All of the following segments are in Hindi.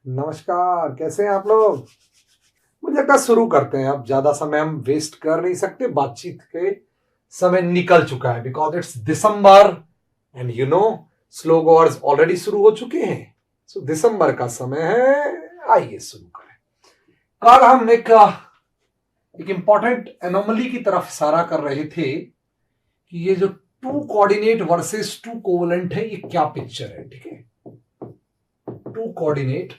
नमस्कार, कैसे हैं आप लोग। मुझे लगता है शुरू करते हैं। अब ज्यादा समय हम वेस्ट कर नहीं सकते, बातचीत के समय निकल चुका है because it's December and slow goers already शुरू हो चुके हैं। सो दिसंबर का समय है, आइए शुरू करें। कल हम एक इंपॉर्टेंट एनोमली की तरफ इशारा कर रहे थे कि ये जो two coordinate versus two covalent है, ये क्या पिक्चर है। ठीक है, two coordinate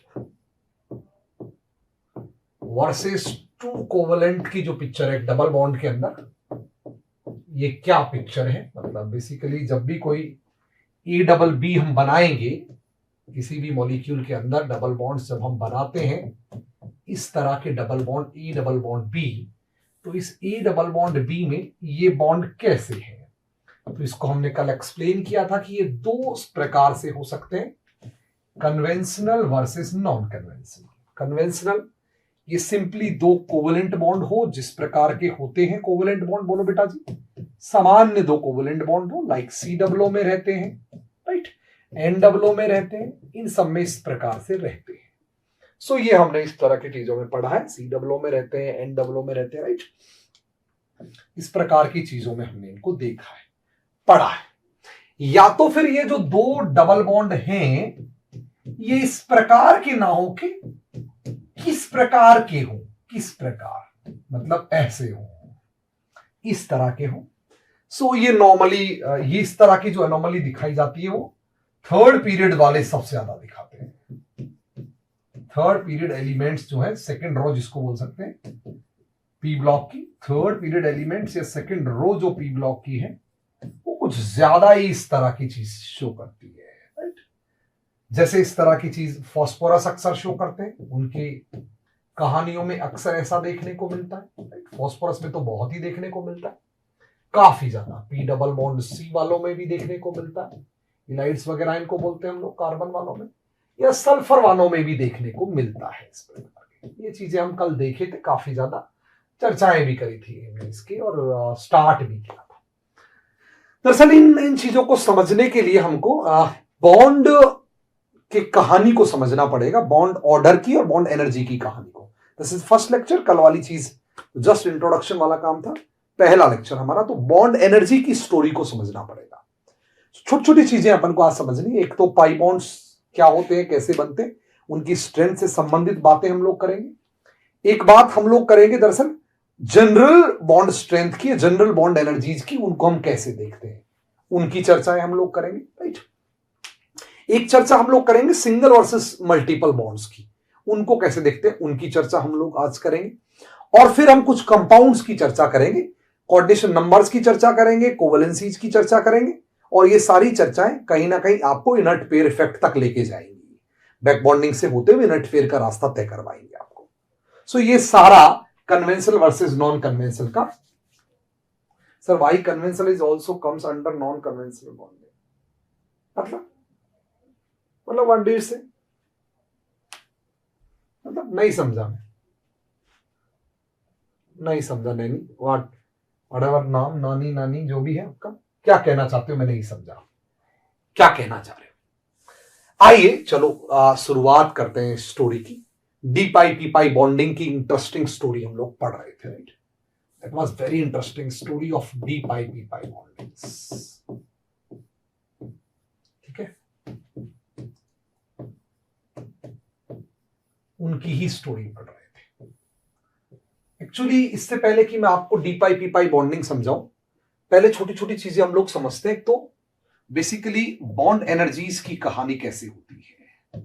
versus two covalent की जो पिक्चर है डबल बॉन्ड के अंदर, ये क्या पिक्चर है। मतलब बेसिकली जब भी कोई ए डबल बी हम बनाएंगे, किसी भी मॉलिक्यूल के अंदर डबल बॉन्ड जब हम बनाते हैं, इस तरह के double bond A double bond B, तो इस ए डबल बॉन्ड बी में ये बॉन्ड कैसे है। तो इसको हमने कल एक्सप्लेन किया था कि ये दो प्रकार से हो सकते हैं, conventional versus non conventional. Conventional ये सिंपली दो कोवलेंट बॉन्ड हो, जिस प्रकार के होते हैं कोवलेंट बॉन्ड, बोलो बेटा जी, सामान्य दो कोवलेंट बॉन्ड हो, लाइक सी डबलो में रहते हैं, राइट, एन डबलो में रहते हैं, इन सब में इस प्रकार से रहते हैं। सो ये हमने इस तरह की चीजों में पढ़ा है, सी डबलो में रहते हैं, एन डबलो में रहते हैं, राइट। इस प्रकार की चीजों में हमने इनको देखा है, पढ़ा है। या तो फिर ये जो दो डबल बॉन्ड हैं, ये इस प्रकार के ना हो कि किस प्रकार के हो, किस प्रकार मतलब ऐसे हो, इस तरह के हो। सो ये नॉर्मली ये इस तरह की जो एनोमली दिखाई जाती है वो थर्ड पीरियड वाले सबसे ज्यादा दिखाते हैं। थर्ड पीरियड एलिमेंट्स जो है, सेकंड रो जिसको बोल सकते हैं पी ब्लॉक की, थर्ड पीरियड एलिमेंट्स या सेकंड रो जो पी ब्लॉक की है, वो कुछ ज्यादा ही इस तरह की चीज शो करती है, राइट। जैसे इस तरह की चीज फास्फोरस अक्सर शो करते हैं, उनकी कहानियों में अक्सर ऐसा देखने को मिलता है, राइट। फास्फोरस में तो बहुत ही देखने को मिलता है, काफी ज्यादा। पी डबल बॉन्ड सी वालों में भी देखने को मिलता है, इलाइड्स वगैरह इनको बोलते हैं हम लोग, कार्बन वालों में या सल्फर वालों में भी देखने को मिलता है। इस प्रकार की ये चीजें हम कल देखे थे, काफी ज्यादा चर्चाएं भी करी थी इसकी और स्टार्ट भी किया था। दरअसल इन चीजों को समझने के लिए हमको बॉन्ड की कहानी को समझना पड़ेगा, बॉन्ड ऑर्डर की और बॉन्ड एनर्जी की कहानी को। This is first lecture. कल वाली चीज जस्ट इंट्रोडक्शन वाला काम था, पहला लेक्चर हमारा। तो बॉन्ड एनर्जी की स्टोरी को समझना पड़ेगा। छोटी छोटी चीजें अपन को आज समझनी। एक तो पाई बॉन्ड्स क्या होते हैं, कैसे बनते हैं, उनकी स्ट्रेंथ से संबंधित बातें हम लोग करेंगे। एक बात हम लोग करेंगे दरअसल जनरल बॉन्ड स्ट्रेंथ की, जनरल बॉन्ड एनर्जीज की, उनको हम कैसे देखते हैं, उनकी चर्चाएं हम लोग करेंगे, राइट। एक चर्चा हम लोग करेंगे सिंगल वर्सेस मल्टीपल बॉन्ड्स की, उनको कैसे देखते हैं, उनकी चर्चा हम लोग आज करेंगे। और फिर हम कुछ कंपाउंड्स की चर्चा करेंगे, कोऑर्डिनेशन नंबर्स की चर्चा करेंगे, कोवलेंसीज की चर्चा करेंगे, और ये सारी चर्चाएं कहीं ना कहीं आपको इनर्ट पेयर इफेक्ट तक लेके जाएंगी, बैक बॉन्डिंग से होते हुए इनर्ट पेयर का रास्ता तय करवाएंगे आपको। सो ये सारा कन्वेंशनल वर्सेस नॉन कन्वेंशनल का। Sir why conventional is also comes under non conventional bonding, मतलब वन डे से, मतलब नहीं समझा, मैं नहीं समझा। नैनी वट एवर नाम, नानी नानी जो भी है आपका, क्या कहना चाहते हो, मैं नहीं समझा क्या कहना चाह रहे हो। आइए चलो शुरुआत करते हैं स्टोरी की। डी पाई पी पाई बॉन्डिंग की इंटरेस्टिंग स्टोरी हम लोग पढ़ रहे थे, right. That was very interesting story of D pi P pi bonding, ठीक है, उनकी ही स्टोरी पढ़ रहे थे। एक्चुअली इससे पहले कि मैं आपको डी पाई पी पाई बॉन्डिंग समझाऊं, पहले छोटी छोटी चीजें हम लोग समझते हैं। तो बेसिकली बॉन्ड एनर्जीज की कहानी कैसे होती है,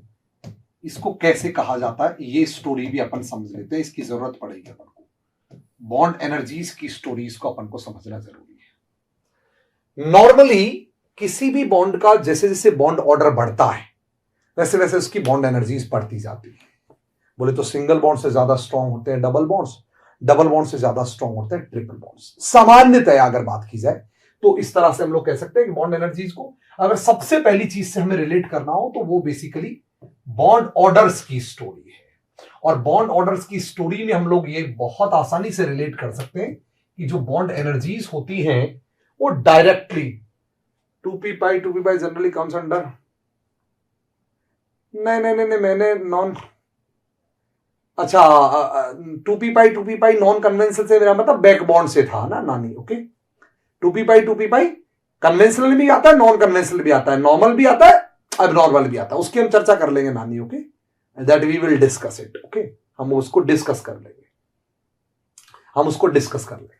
इसको कैसे कहा जाता है, ये स्टोरी भी अपन समझ लेते हैं, इसकी जरूरत पड़ेगी अपन को। बॉन्ड एनर्जीज की स्टोरीज को अपन को समझना जरूरी है। नॉर्मली किसी भी बॉन्ड का जैसे जैसे बॉन्ड ऑर्डर बढ़ता है, वैसे वैसे उसकी बॉन्ड एनर्जीज बढ़ती जाती है। बोले तो सिंगल बॉन्ड से ज्यादा स्ट्रॉन्ग होते हैं डबल बॉन्ड्स, डबल बॉन्ड से ज्यादा स्ट्रॉन्ग होते हैं ट्रिपल बॉन्ड्स। सामान्यतया अगर बात की जाए तो इस तरह से हम लोग कह सकते हैं कि बॉन्ड एनर्जीज को अगर सबसे पहली चीज से हमें रिलेट करना हो तो वो बेसिकली बॉन्ड ऑर्डर्स की स्टोरी है। और बॉन्ड ऑर्डर्स की स्टोरी में हम लोग ये बहुत आसानी से रिलेट कर सकते हैं कि जो बॉन्ड एनर्जीज होती हैं वो directly 2p pi generally comes under नहीं नहीं नहीं नहीं, मैंने नॉन, अच्छा 2p पाई नॉन कन्वेंशनल से मेरा मतलब बैक बॉन्ड से था ना नानी। ओके, 2p पाई कन्वेंशनल भी आता है, नॉन कन्वेंशनल भी आता है, नॉर्मल भी आता है, अब नॉर्मल भी आता है, उसकी हम चर्चा कर लेंगे नानी। Okay, that we will discuss it. Okay, हम उसको डिस्कस कर लेंगे, हम उसको डिस्कस कर लेंगे।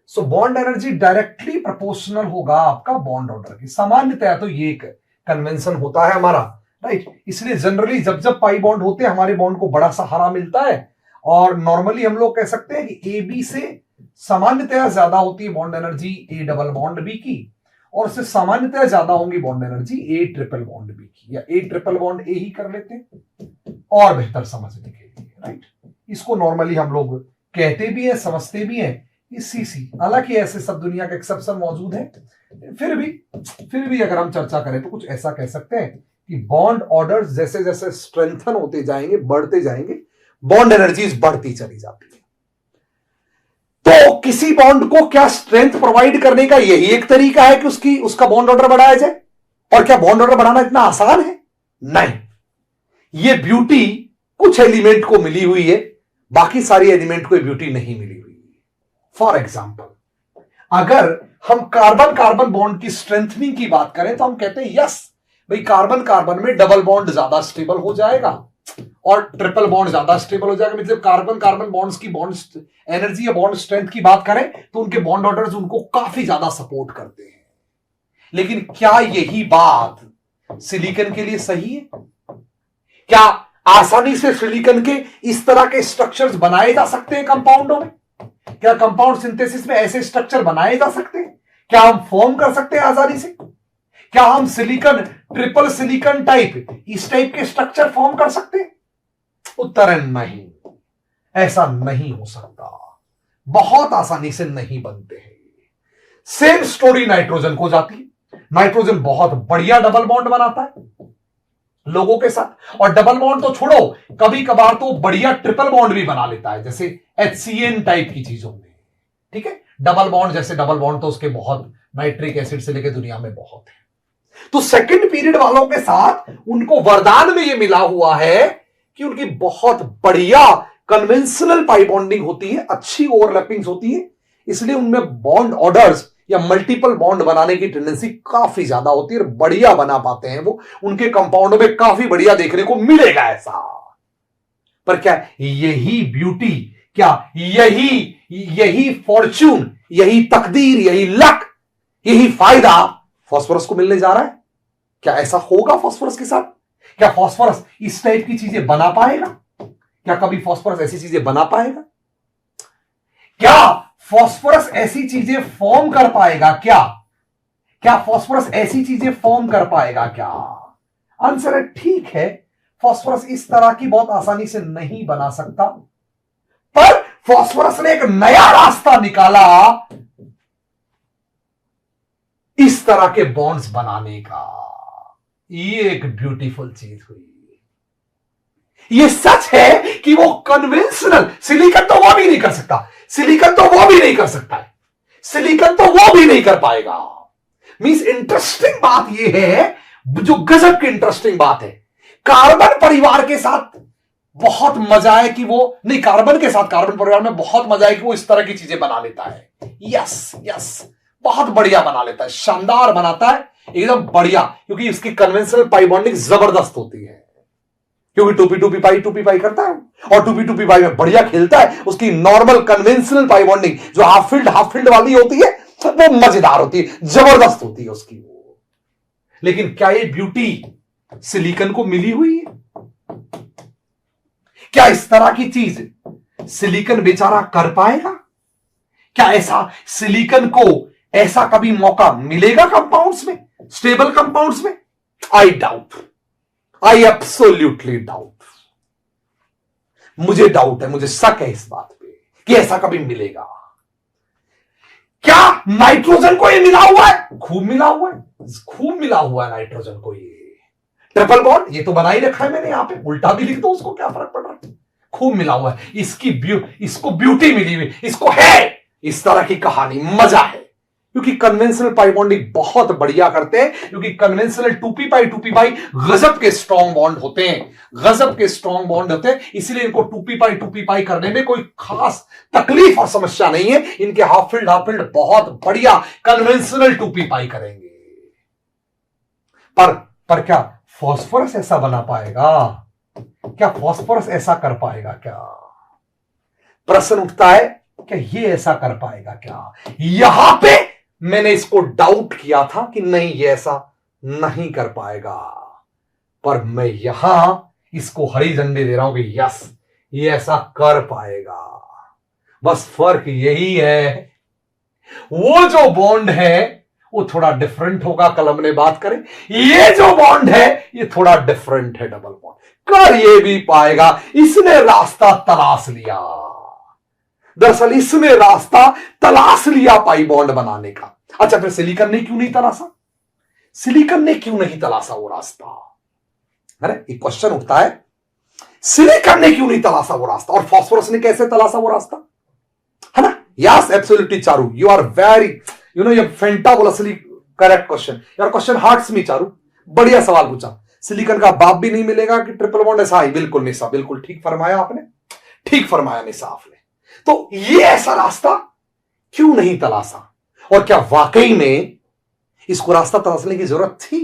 So bond energy directly proportional होगा आपका बॉन्ड ऑर्डर की। सामान्यतया तो ये एक कन्वेंशन होता है हमारा, राइट। इसलिए जनरली जब जब पाई बॉन्ड होते हैं हमारे बॉन्ड को बड़ा सहारा मिलता है, और नॉर्मली हम लोग कह सकते हैं कि ए बी से सामान्यतया ज्यादा होती है bond energy A double bond B की, और उससे सामान्यतया ज्यादा होंगी bond energy A triple bond B की, या ए ट्रिपल बॉन्ड ए ही कर लेते हैं और बेहतर समझने के लिए, राइट। इसको नॉर्मली हम लोग कहते भी है, समझते भी है सीसी। हालांकि ऐसे सब दुनिया के एक्सेप्शन मौजूद है, फिर भी अगर हम चर्चा करें तो कुछ ऐसा कह सकते हैं कि बॉन्ड ऑर्डर्स जैसे जैसे स्ट्रेंथन होते जाएंगे, बढ़ते जाएंगे, बॉन्ड एनर्जीज बढ़ती चली जाती है। तो किसी बॉन्ड को क्या स्ट्रेंथ प्रोवाइड करने का यही एक तरीका है कि उसका बॉन्ड ऑर्डर बढ़ाया जाए। और क्या बॉन्ड ऑर्डर बढ़ाना इतना आसान है? नहीं, ये ब्यूटी कुछ एलिमेंट को मिली हुई है, बाकी सारी एलिमेंट को ब्यूटी नहीं मिली हुई। फॉर एग्जाम्पल, अगर हम कार्बन कार्बन बॉन्ड की स्ट्रेंथनिंग की बात करें तो हम कहते हैं यस भाई, कार्बन कार्बन में डबल बॉन्ड ज्यादा स्टेबल हो जाएगा और ट्रिपल बॉन्ड ज्यादा स्टेबल हो जाएगा। मतलब कार्बन कार्बन बॉन्ड्स की बॉन्ड एनर्जी या बॉन्ड स्ट्रेंथ की बात करें तो उनके बॉन्ड ऑर्डर्स उनको काफी ज्यादा सपोर्ट करते हैं। लेकिन क्या यही बात सिलिकॉन के लिए सही है? क्या आसानी से सिलिकॉन के इस तरह के स्ट्रक्चर्स बनाए जा सकते हैं कंपाउंडों में? क्या कंपाउंड सिंथेसिस में ऐसे स्ट्रक्चर बनाए जा सकते हैं? क्या हम फॉर्म कर सकते हैं आसानी से? क्या हम सिलिकॉन ट्रिपल सिलिकॉन टाइप इस टाइप के स्ट्रक्चर फॉर्म कर सकते हैं? उत्तर है नहीं, ऐसा नहीं हो सकता, बहुत आसानी से नहीं बनते हैं। सेम स्टोरी नाइट्रोजन को जाती है। नाइट्रोजन बहुत बढ़िया डबल बॉन्ड बनाता है लोगों के साथ, और डबल बॉन्ड तो छोड़ो, कभी कभार तो बढ़िया ट्रिपल बॉन्ड भी बना लेता है, जैसे HCN टाइप की चीजों में। ठीक है, डबल बॉन्ड, जैसे डबल बॉन्ड तो उसके बहुत नाइट्रिक एसिड से लेकर दुनिया में बहुत है। तो सेकंड पीरियड वालों के साथ उनको वरदान में यह मिला हुआ है कि उनकी बहुत बढ़िया कन्वेंशनल पाई बॉन्डिंग होती है, अच्छी ओवरलैपिंग्स होती है, इसलिए उनमें बॉन्ड ऑर्डर्स या मल्टीपल बॉन्ड बनाने की टेंडेंसी काफी ज्यादा होती है और बढ़िया बना पाते हैं वो। उनके कंपाउंड में काफी बढ़िया देखने को मिलेगा ऐसा। पर क्या यही ब्यूटी, क्या यही फॉर्च्यून, यही तकदीर, यही लक, यही फायदा फास्फोरस को मिलने जा रहा है? क्या ऐसा होगा फास्फोरस के साथ? क्या फास्फोरस इस टाइप की चीजें बना पाएगा? क्या कभी फास्फोरस ऐसी चीजें बना पाएगा? क्या फास्फोरस ऐसी चीजें फॉर्म कर पाएगा? क्या फास्फोरस ऐसी चीजें फॉर्म कर पाएगा? क्या आंसर है ठीक है, फास्फोरस इस तरह की बहुत आसानी से नहीं बना सकता, पर फास्फोरस ने एक नया रास्ता निकाला इस तरह के बॉन्ड्स बनाने का। ये एक ब्यूटीफुल चीज हुई। ये सच है कि वो कन्वेंशनल सिलिकॉन तो वो भी नहीं कर सकता, सिलिकॉन तो वो भी नहीं कर सकता है, सिलिकॉन तो वो भी नहीं कर पाएगा। मींस इंटरेस्टिंग बात ये है, जो गजब की इंटरेस्टिंग बात है, कार्बन परिवार के साथ बहुत मजा है कि वो नहीं, कार्बन के साथ कार्बन परिवार में बहुत मजा है कि वो इस तरह की चीजें बना लेता है। यस बहुत बढ़िया बना लेता है, शानदार बनाता है, एकदम बढ़िया, क्योंकि इसकी कन्वेंशनल पाई बॉन्डिंग जबरदस्त होती है, क्योंकि 2p पाई करता है और 2p पाई में बढ़िया खेलता है। उसकी नॉर्मल कन्वेंशनल पाई बॉन्डिंग जो हाफ फील्ड वाली होती है वो मजेदार होती है, जबरदस्त होती है उसकी वो। लेकिन क्या ये ब्यूटी सिलिकॉन को मिली हुई है? क्या इस तरह की चीज सिलिकॉन बेचारा कर पाएगा? क्या ऐसा सिलिकॉन को ऐसा कभी मौका मिलेगा कंपाउंड्स में, स्टेबल कंपाउंड्स में? I doubt, I absolutely doubt. मुझे डाउट है, मुझे शक है इस बात पे कि ऐसा कभी मिलेगा। क्या नाइट्रोजन को ये मिला हुआ है? खूब मिला हुआ है, खूब मिला हुआ है नाइट्रोजन को ये ट्रिपल बॉन्ड। ये तो बना ही रखा है मैंने, यहां पे उल्टा भी लिख दो, उसको क्या फर्क पड़ रहा है? खूब मिला हुआ है, इसको ब्यूटी मिली हुई, इसको है इस तरह की कहानी, मजा है, क्योंकि कन्वेंशनल पाई बॉन्डिंग बहुत बढ़िया करते हैं, क्योंकि कन्वेंशनल 2p पाई गजब के स्ट्रॉन्ग बॉन्ड होते हैं, गजब के स्ट्रॉन्ग बॉन्ड होते हैं, इसीलिए इनको 2p पाई करने में कोई खास तकलीफ और समस्या नहीं है। इनके हाफ फील्ड बहुत बढ़िया कन्वेंशनल 2p पाई करेंगे। पर क्या फास्फोरस ऐसा बना पाएगा? क्या फास्फोरस ऐसा कर पाएगा? क्या प्रश्न उठता है, क्या ये ऐसा कर पाएगा? क्या यहां पे मैंने इसको डाउट किया था कि नहीं, ये ऐसा नहीं कर पाएगा, पर मैं यहां इसको हरी झंडी दे रहा हूं कि यस, ये ऐसा कर पाएगा। बस फर्क यही है, वो जो बॉन्ड है वो थोड़ा डिफरेंट होगा, कल हमने बात करें। ये जो बॉन्ड है ये थोड़ा डिफरेंट है, डबल बॉन्ड कर ये भी पाएगा। इसने रास्ता तलाश लिया, दरअसल इसने रास्ता तलाश लिया पाई बॉन्ड बनाने का। अच्छा, फिर सिलिकॉन ने क्यों नहीं तलाशा? सिलिकॉन ने क्यों नहीं तलाशा वो रास्ता? अरे एक क्वेश्चन उठता है, सिलिकॉन ने क्यों नहीं तलाशा वो रास्ता, और फास्फोरस ने कैसे तलाशा वो रास्ता? है ना? Yes, absolutely Charu, you are very, you know, you fantabulously correct question. Your question hearts me Charu, बढ़िया सवाल पूछा। सिलिकॉन का बाप भी नहीं मिलेगा कि ट्रिपल बॉन्ड ऐसा ही? बिल्कुल निशा, बिल्कुल ठीक फरमाया आपने, ठीक फरमाया निशा आपने। तो ये ऐसा रास्ता क्यों नहीं तलाशा, और क्या वाकई में इसको रास्ता तलाशने की जरूरत थी?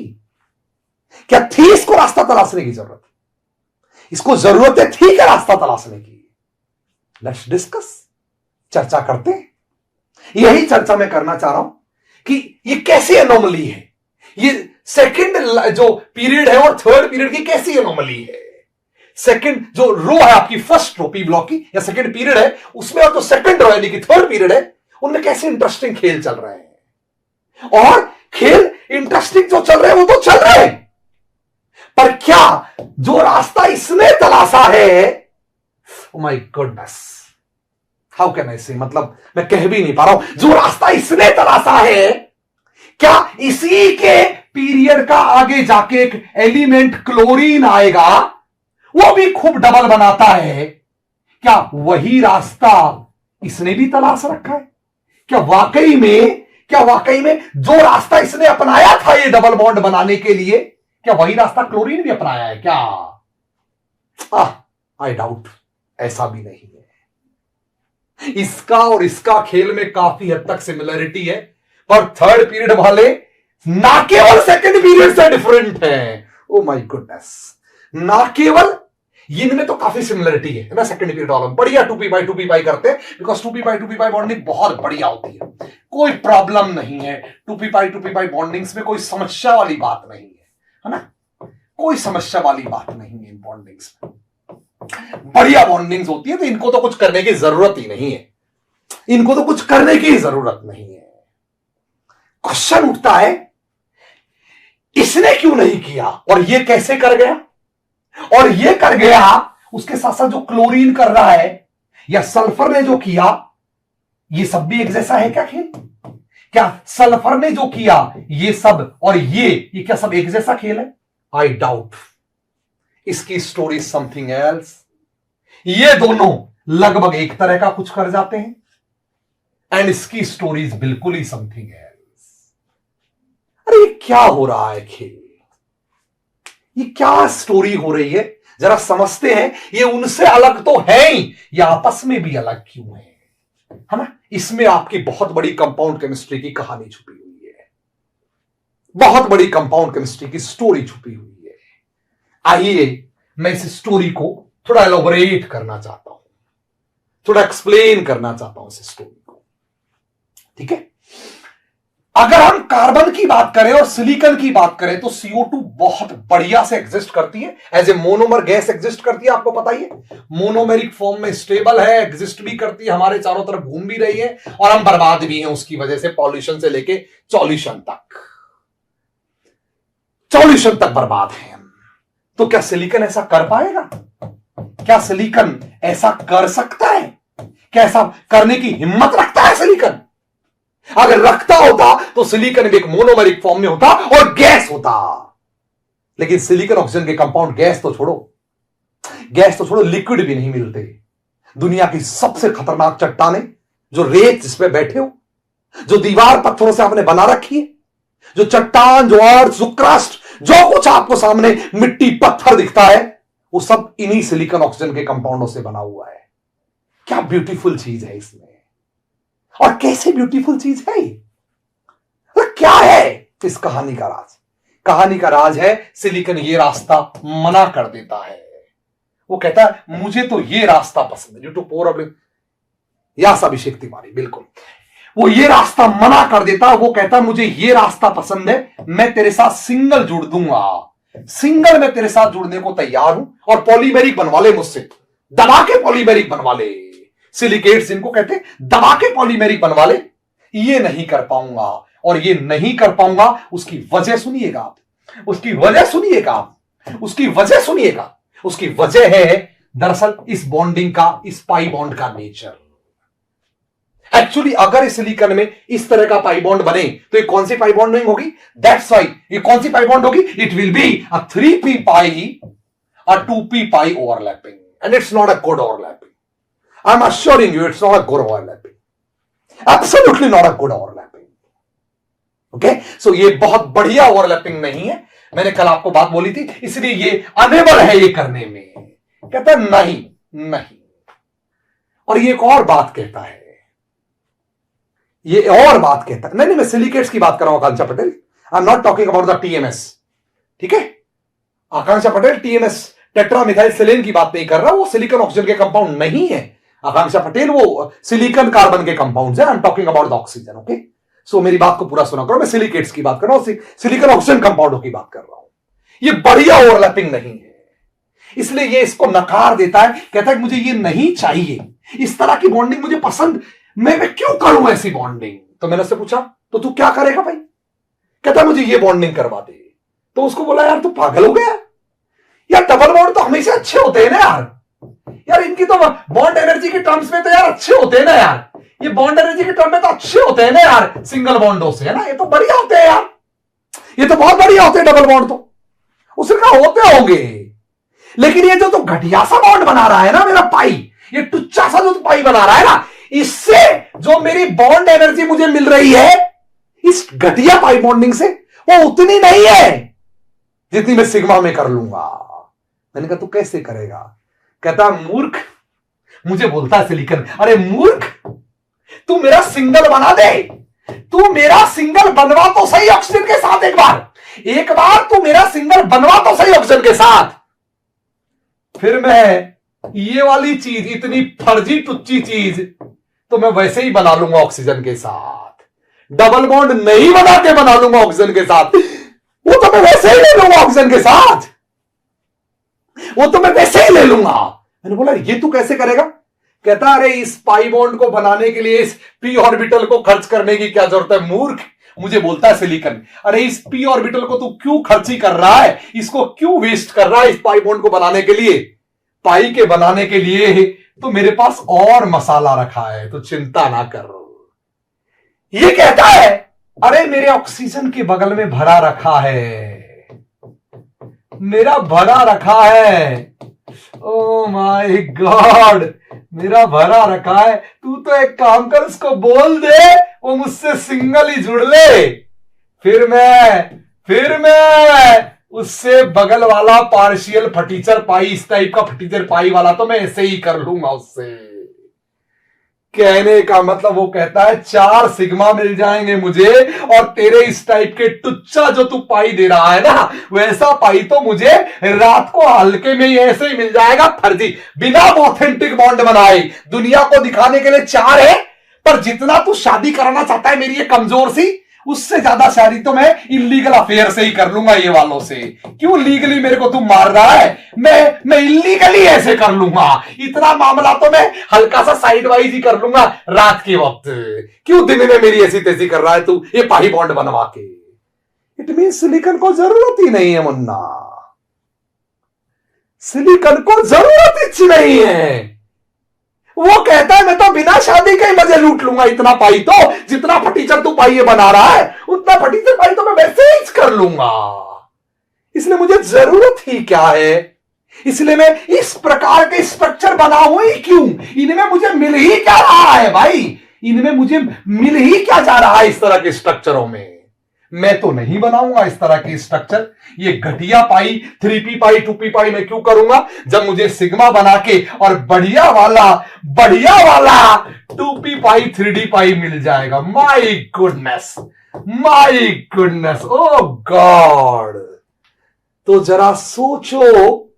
क्या थी इसको रास्ता तलाशने की जरूरत? इसको जरूरत थी क्या रास्ता तलाशने की? लेट्स डिस्कस, चर्चा करते हैं। यही चर्चा मैं करना चाह रहा हूं कि ये कैसी एनोमली है, ये सेकंड जो पीरियड है और थर्ड पीरियड की कैसी एनोमली है। सेकंड जो रो है आपकी, फर्स्ट रो पी ब्लॉक की या सेकंड पीरियड है उसमें, और जो सेकंड रो यानी कि थर्ड पीरियड है, उनमें कैसे इंटरेस्टिंग खेल चल रहे हैं। और खेल इंटरेस्टिंग जो चल रहे हैं वो तो चल रहे हैं, पर क्या जो रास्ता इसने तलाशा है, oh my goodness, how can I से, मतलब मैं कह भी नहीं पा रहा हूं, जो रास्ता इसने तलाशा है, क्या इसी के पीरियड का आगे जाके एक एलिमेंट क्लोरीन आएगा, वो भी खूब डबल बनाता है, क्या वही रास्ता इसने भी तलाश रखा है? क्या वाकई में जो रास्ता इसने अपनाया था ये डबल बॉन्ड बनाने के लिए, क्या वही रास्ता क्लोरीन भी अपनाया है क्या? आई डाउट, ऐसा भी नहीं है। इसका और इसका खेल में काफी हद तक सिमिलरिटी है, पर थर्ड पीरियड वाले ना केवल सेकंड पीरियड से डिफरेंट है, ओ माय गुडनेस, ना केवल इनमें तो काफी सिमिलरिटी है ना, सेकंड पीरियड वालों बढ़िया 2p पाई करते हैं, बिकॉज 2p पाई बॉन्डिंग बहुत बढ़िया होती है, कोई प्रॉब्लम नहीं है 2p पाई बॉन्डिंग्स में, कोई समस्या वाली बात नहीं है ना, कोई समस्या वाली बात नहीं है इन बॉन्डिंग्स में, बढ़िया बॉन्डिंग्स होती है। तो इनको तो कुछ करने की जरूरत ही नहीं है, इनको तो कुछ करने की जरूरत नहीं है। क्वेश्चन उठता है, इसने क्यों नहीं किया और ये कैसे कर गया, और ये कर गया उसके साथ साथ जो क्लोरीन कर रहा है या सल्फर ने जो किया, ये सब भी एक जैसा है क्या खेल? क्या सल्फर ने जो किया ये सब और ये क्या सब एक जैसा खेल है? आई डाउट, इसकी स्टोरी समथिंग एल्स। ये दोनों लगभग एक तरह का कुछ कर जाते हैं, एंड इसकी स्टोरीज बिल्कुल ही समथिंग एल्स। अरे ये क्या हो रहा है खेल, ये क्या स्टोरी हो रही है, जरा समझते हैं। ये उनसे अलग तो है ही, ये आपस में भी अलग क्यों है ना? इसमें आपकी बहुत बड़ी कंपाउंड केमिस्ट्री की कहानी छुपी हुई है, बहुत बड़ी कंपाउंड केमिस्ट्री की स्टोरी छुपी हुई है। आइए मैं इस स्टोरी को थोड़ा एलोबरेट करना चाहता हूं, थोड़ा एक्सप्लेन करना चाहता हूं इस स्टोरी को, ठीक है। अगर हम कार्बन की बात करें और सिलिकॉन की बात करें तो CO2 बहुत बढ़िया से एग्जिस्ट करती है, as a monomer gas exist करती है, आपको पता ही है, मोनोमेरिक फॉर्म में स्टेबल है, एग्जिस्ट भी करती है, हमारे चारों तरफ घूम भी रही है, और हम बर्बाद भी हैं उसकी वजह से, पॉल्यूशन से लेके सॉल्यूशन तक बर्बाद है हम। तो क्या सिलिकॉन ऐसा कर पाएगा? क्या सिलिकॉन ऐसा कर सकता है? क्या ऐसा करने की हिम्मत रखता है सिलिकॉन? अगर रखता होता तो सिलिकॉन भी एक मोनोमेरिक फॉर्म में होता और गैस होता, लेकिन सिलिकॉन ऑक्सीजन के कंपाउंड, गैस तो छोड़ो लिक्विड भी नहीं मिलते। दुनिया की सबसे खतरनाक चट्टाने जो रेत जिस पे बैठे हो, जो दीवार पत्थरों से आपने बना रखी है, जो चट्टान, जो अर्थ, जो क्रस्ट, जो कुछ आपको सामने मिट्टी पत्थर दिखता है, वो सब इन्हीं सिलिकॉन ऑक्सीजन के कंपाउंडों से बना हुआ है। क्या ब्यूटीफुल चीज है इसमें, और कैसे ब्यूटीफुल चीज है क्या है इस कहानी का राज? कहानी का राज है सिलिकॉन ये रास्ता मना कर देता है। वो कहता है मुझे तो ये रास्ता पसंद है, ड्यू टू पोर यास अभिषेक तिवारी, बिल्कुल वो ये रास्ता मना कर देता है। वो कहता है मुझे ये रास्ता पसंद है, मैं तेरे साथ सिंगल जुड़ दूंगा, सिंगल में तेरे साथ जुड़ने को तैयार हूं, और पॉलीमेरिक बनवा ले मुझसे, दबा के पॉलीमेरिक बनवा ले। सिलिकेट्स इनको कहते हैं, दबा के पॉलीमेरिक बनवा ले। ये नहीं कर पाऊंगा, और ये नहीं कर पाऊंगा उसकी वजह सुनिएगा आप, उसकी वजह सुनिएगा आप, उसकी वजह सुनिएगा। उसकी वजह है दरअसल इस बॉन्डिंग का, इस पाई बॉन्ड का नेचर। एक्चुअली अगर इस सिलिकॉन में इस तरह का पाई बॉन्ड बने तो ये कौन सी पाई बॉन्डिंग होगी? दैट्स व्हाई ये कौन सी पाई बॉन्ड होगी? It will be a 3p pi, a 2p pi overlapping, and it's not a good overlapping. I am assuring you it's not a good overlapping, absolutely not a good overlapping. Okay, so ये बहुत बढ़िया ओवरलैपिंग नहीं है। मैंने कल आपको बात बोली थी, इसलिए ये अनेबल है ये करने में। कहता नहीं नहीं, और ये एक और बात कहता है, ये और बात कहता है, नहीं मैं सिलिकेट्स की बात कर रहा हूं Akanksha Patel, I am not talking about the TMS, ठीक है? Akanksha Patel TMS tetra methyl silane की बात नहीं कर रहा, वो सिलिकॉन ऑक्सीजन के कंपाउंड नहीं है। आकांक्षा पटेल वो सिलिकॉन कार्बन के कंपाउंड है। I am talking about the oxygen. Okay, so मेरी बात को पूरा सुना करो, मैं सिलिकेट्स की बात कर रहा हूं, सिलिकॉन ऑक्सीजन कंपाउंडों की बात कर रहा हूं। ये बढ़िया ओवरलैपिंग नहीं है, इसलिए ये इसको नकार देता है। कहता है मुझे ये नहीं चाहिए, इस तरह की बॉन्डिंग मुझे पसंद, मैं क्यों करूं ऐसी बॉन्डिंग? तो मैंने उससे पूछा तो तू क्या करेगा भाई? कहता मुझे ये बॉन्डिंग करवा दे। तो उसको बोला यार तू पागल हो गया यार, डबल बॉन्ड तो हमेशा अच्छे होते हैं ना यार इनकी तो बॉन्ड एनर्जी के टर्म्स में तो यार अच्छे होते हैं ना यार, ये बॉन्ड एनर्जी के टर्म में तो अच्छे होते हैं ना यार सिंगल बॉन्डों से, है ना? ये तो बढ़िया होते हैं यार, ये तो बहुत बढ़िया होते हैं डबल बॉन्ड। तो उसने कहा होते होंगे, लेकिन ये जो तो घटिया सा बॉन्ड बना रहा है ना मेरा पाई, ये टुच्चा सा जो पाई बना रहा है ना, इससे जो मेरी बॉन्ड एनर्जी मुझे मिल रही है इस घटिया पाई बॉन्डिंग से, वो उतनी नहीं है जितनी मैं सिग्मा में कर लूंगा। मैंने कहा तू कैसे करेगा? कहता मूर्ख, मुझे बोलता है सिलिकॉन, अरे मूर्ख तू मेरा सिंगल बना दे, तू मेरा सिंगल बनवा तो सही ऑक्सीजन के साथ, एक बार तू मेरा सिंगल बनवा तो सही ऑक्सीजन के साथ, फिर मैं ये वाली चीज, इतनी फर्जी टुच्ची चीज तो मैं वैसे ही बना लूंगा ऑक्सीजन के साथ, डबल बॉन्ड नहीं बना के बना लूंगा ऑक्सीजन के साथ, वो तो मैं वैसे ही ले लूंगा ऑक्सीजन के साथ, वो तो मैं वैसे ही ले लूंगा। मैंने बोला ये तू कैसे करेगा? कहता अरे इस पाई बॉन्ड को बनाने के लिए इस पी ऑर्बिटल को खर्च करने की क्या जरूरत है मूर्ख? मुझे बोलता है सिलिकॉन, अरे इस पी ऑर्बिटल को तू क्यों खर्ची कर रहा है, इसको क्यों वेस्ट कर रहा है इस पाई बॉन्ड को बनाने के लिए? पाई के बनाने के लिए तो मेरे पास और मसाला रखा है, तो चिंता ना कर। ये कहता है अरे मेरे ऑक्सीजन के बगल में भरा रखा है, मेरा भरा रखा है, ओ माय गॉड मेरा भरा रखा है। तू तो एक काम कर, उसको बोल दे वो मुझसे सिंगल ही जुड़ ले, फिर मैं उससे बगल वाला पार्शियल फटीचर पाई, इस टाइप का फटीचर पाई वाला तो मैं ऐसे ही कर लूंगा उससे। कहने का मतलब वो कहता है 4 सिग्मा मिल जाएंगे मुझे, और तेरे इस टाइप के टुच्चा जो तू पाई दे रहा है ना, वैसा पाई तो मुझे रात को हल्के में ही ऐसे ही मिल जाएगा, फर्जी, बिना ऑथेंटिक बॉन्ड बनाए। दुनिया को दिखाने के लिए 4 है, पर जितना तू शादी कराना चाहता है मेरी ये कमजोर सी, उससे ज्यादा शादी तो मैं इलीगल अफेयर से ही कर लूंगा ये वालों से। क्यों लीगली मेरे को तू मार रहा है? मैं इलीगली ऐसे कर लूंगा, इतना मामला तो मैं हल्का सा साइड वाइज ही कर लूंगा रात के वक्त। क्यों दिन में मेरी ऐसी तैसी कर रहा है तू ये पाई बॉन्ड बनवा के? इट मीन सिलिकॉन को जरूरत ही नहीं है मुन्ना, सिलिकॉन को जरूरत ही नहीं है। वो कहता है मैं तो बिना शादी के ही मजे लूट लूंगा इतना पाई, तो जितना फटीचर तू पाई ये बना रहा है उतना फटीचर पाई तो मैं वैसे ही कर लूंगा, इसलिए मुझे जरूरत ही क्या है? इसलिए मैं इस प्रकार के स्ट्रक्चर बनाऊं ही क्यों? इनमें मुझे मिल ही क्या रहा है भाई? इनमें मुझे मिल ही क्या जा रहा है इस तरह के स्ट्रक्चरों में। मैं तो नहीं बनाऊंगा इस तरह के स्ट्रक्चर। ये घटिया पाई, 3p पाई, 2p पाई मैं क्यों करूंगा, जब मुझे सिग्मा बना के और बढ़िया वाला 2p पाई 3d पाई मिल जाएगा। My goodness, oh God. तो जरा सोचो,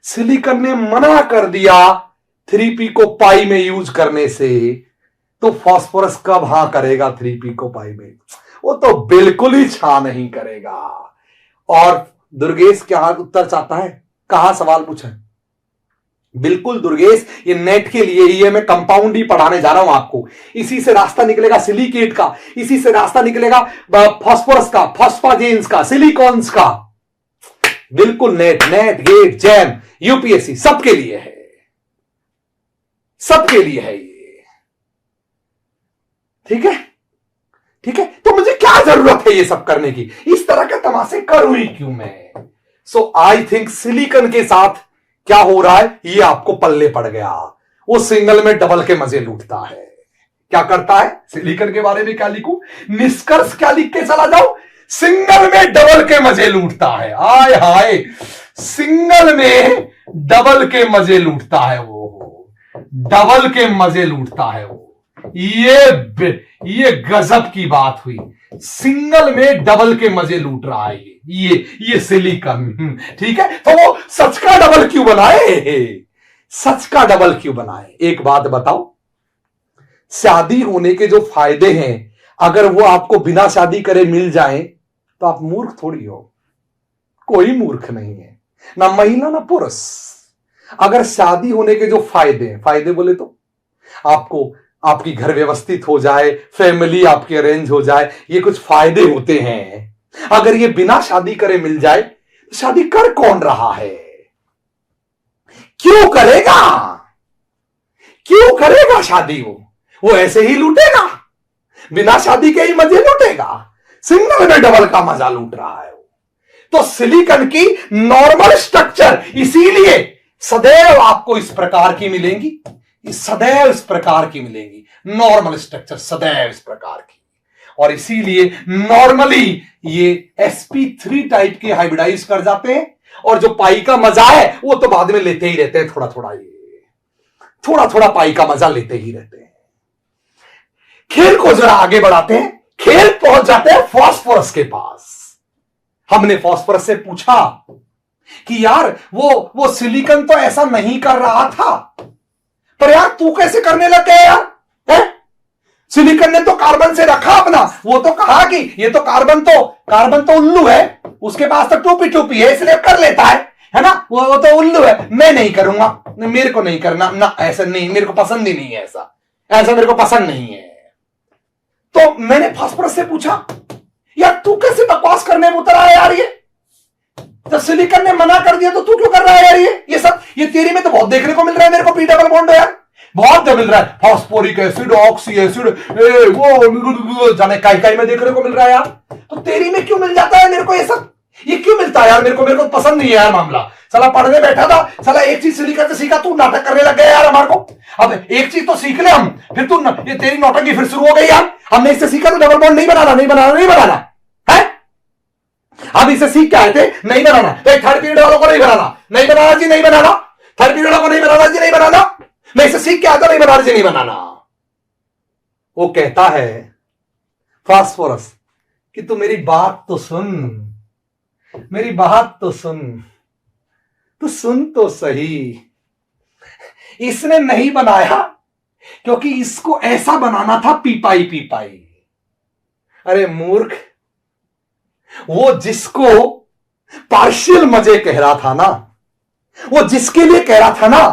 सिलिकॉन ने मना कर दिया 3p को पाई में यूज करने से, तो फास्फोरस कब हां करेगा 3p को पाई में? वो तो बिल्कुल ही छा नहीं करेगा। और दुर्गेश क्या उत्तर चाहता है, कहां सवाल पूछा है? बिल्कुल दुर्गेश, ये नेट के लिए ही है, मैं कंपाउंड ही पढ़ाने जा रहा हूं आपको। इसी से रास्ता निकलेगा सिलिकेट का, इसी से रास्ता निकलेगा फास्फोरस का, फॉस्फाजेंस का, सिलिकॉन्स का। बिल्कुल नेट, गेट, जैम, यूपीएससी सबके लिए है, सबके लिए है ये। ठीक है, ठीक है। तो मुझे क्या जरूरत है ये सब करने की? इस तरह के तमाशे करूं ही क्यों मैं? सो आई थिंक सिलिकॉन के साथ क्या हो रहा है ये आपको पल्ले पड़ गया। वो सिंगल में डबल के मजे लूटता है। क्या करता है? सिलिकॉन के बारे में क्या लिखूं? निष्कर्ष क्या लिख के चला जाऊं? सिंगल में डबल के मजे लूटता है। आय हाय, सिंगल में डबल के मजे लूटता है वो, डबल के मजे लूटता है वो। ये गजब की बात हुई। सिंगल में डबल के मजे लूट रहा है ये सिलिकॉन। ठीक है, तो वो सच का डबल क्यों बनाए? सच का डबल क्यों बनाए? एक बात बताओ, शादी होने के जो फायदे हैं, अगर वो आपको बिना शादी करे मिल जाएं, तो आप मूर्ख थोड़ी हो। कोई मूर्ख नहीं है, ना महिला ना पुरुष। अगर शादी होने के जो फायदे बोले तो आपको, आपकी घर व्यवस्थित हो जाए, फैमिली आपकी अरेंज हो जाए, ये कुछ फायदे होते हैं। अगर ये बिना शादी करे मिल जाए, तो शादी कर कौन रहा है? क्यों करेगा? क्यों करेगा शादी? वो ऐसे ही लूटेगा, बिना शादी के ही मजे लूटेगा। सिंगल में डबल का मजा लूट रहा है वो। तो सिलिकॉन की नॉर्मल स्ट्रक्चर इसीलिए सदैव आपको इस प्रकार की मिलेंगी, सदैव इस प्रकार की मिलेंगी। नॉर्मल स्ट्रक्चर सदैव इस प्रकार की, और इसीलिए नॉर्मली ये sp3 टाइप के हाइब्रिडाइज कर जाते हैं, और जो पाई का मजा है वो तो बाद में लेते ही रहते हैं, थोड़ा थोड़ा पाई का मजा लेते ही रहते हैं। खेल को जरा आगे बढ़ाते हैं, खेल पहुंच जाते हैं फास्फोरस के पास। हमने फास्फोरस से पूछा कि यार वो सिलिकॉन तो ऐसा नहीं कर रहा था, पर यार तू कैसे करने लग गया यार? है? सिलिकॉन ने तो कार्बन से रखा अपना, वो तो कहा कि ये तो कार्बन तो उल्लू है, उसके पास तो टूपी है इसलिए कर लेता है ना? वो तो उल्लू है, मैं नहीं करूंगा, मेरे को नहीं करना ना, ऐसा नहीं, मेरे को पसंद ही नहीं है, ऐसा मेरे को पसंद नहीं है। तो मैंने फास्फोरस से पूछा, यार तू कैसे बकवास करने में उतर आया यार? ये तो सिलिकॉन ने मना कर दिया, तो तू क्यों कर रहा है यार? ये सब ये थ्योरी में तो बहुत देखने को मिल रहा है मेरे को, पी डबल बॉन्ड यार बहुत मिल रहा है, फास्फोरिक एसिड, ऑक्सी एसिड, वो जाने काई में देखने को मिल रहा है यार। तो थ्योरी में क्यों मिल जाता है मेरे को ये सब? ये क्यों मिलता है यार मेरे को पसंद नहीं है यार मामला। साला पढ़ने बैठा था, साला एक चीज सिलिकॉन से सीखा, तू नाटक करने लग गया यार हमारे को। अब एक चीज तो सीख ले हम, फिर तू ये तेरी नौटंकी फिर शुरू हो गई यार। हमने इससे सीखा तो डबल बॉन्ड नहीं बनाना है। हम इसे सीख के आए थे, नहीं बनाना। तो थर्ड पीरियड वालों को नहीं बनाना जी, नहीं बनाना। थर्ड पीरियड वालों को नहीं बनाना जी, नहीं बनाना। मैं इसे सीख के आता, नहीं बनाना जी, नहीं बनाना। वो कहता है फास्फोरस कि तू मेरी बात तो सुन, मेरी बात तो सुन, तू सुन तो सही। इसने नहीं बनाया क्योंकि इसको ऐसा बनाना था, पीपाई। अरे मूर्ख, वो जिसको पार्शियल मजे कह रहा था ना, वो जिसके लिए कह रहा था ना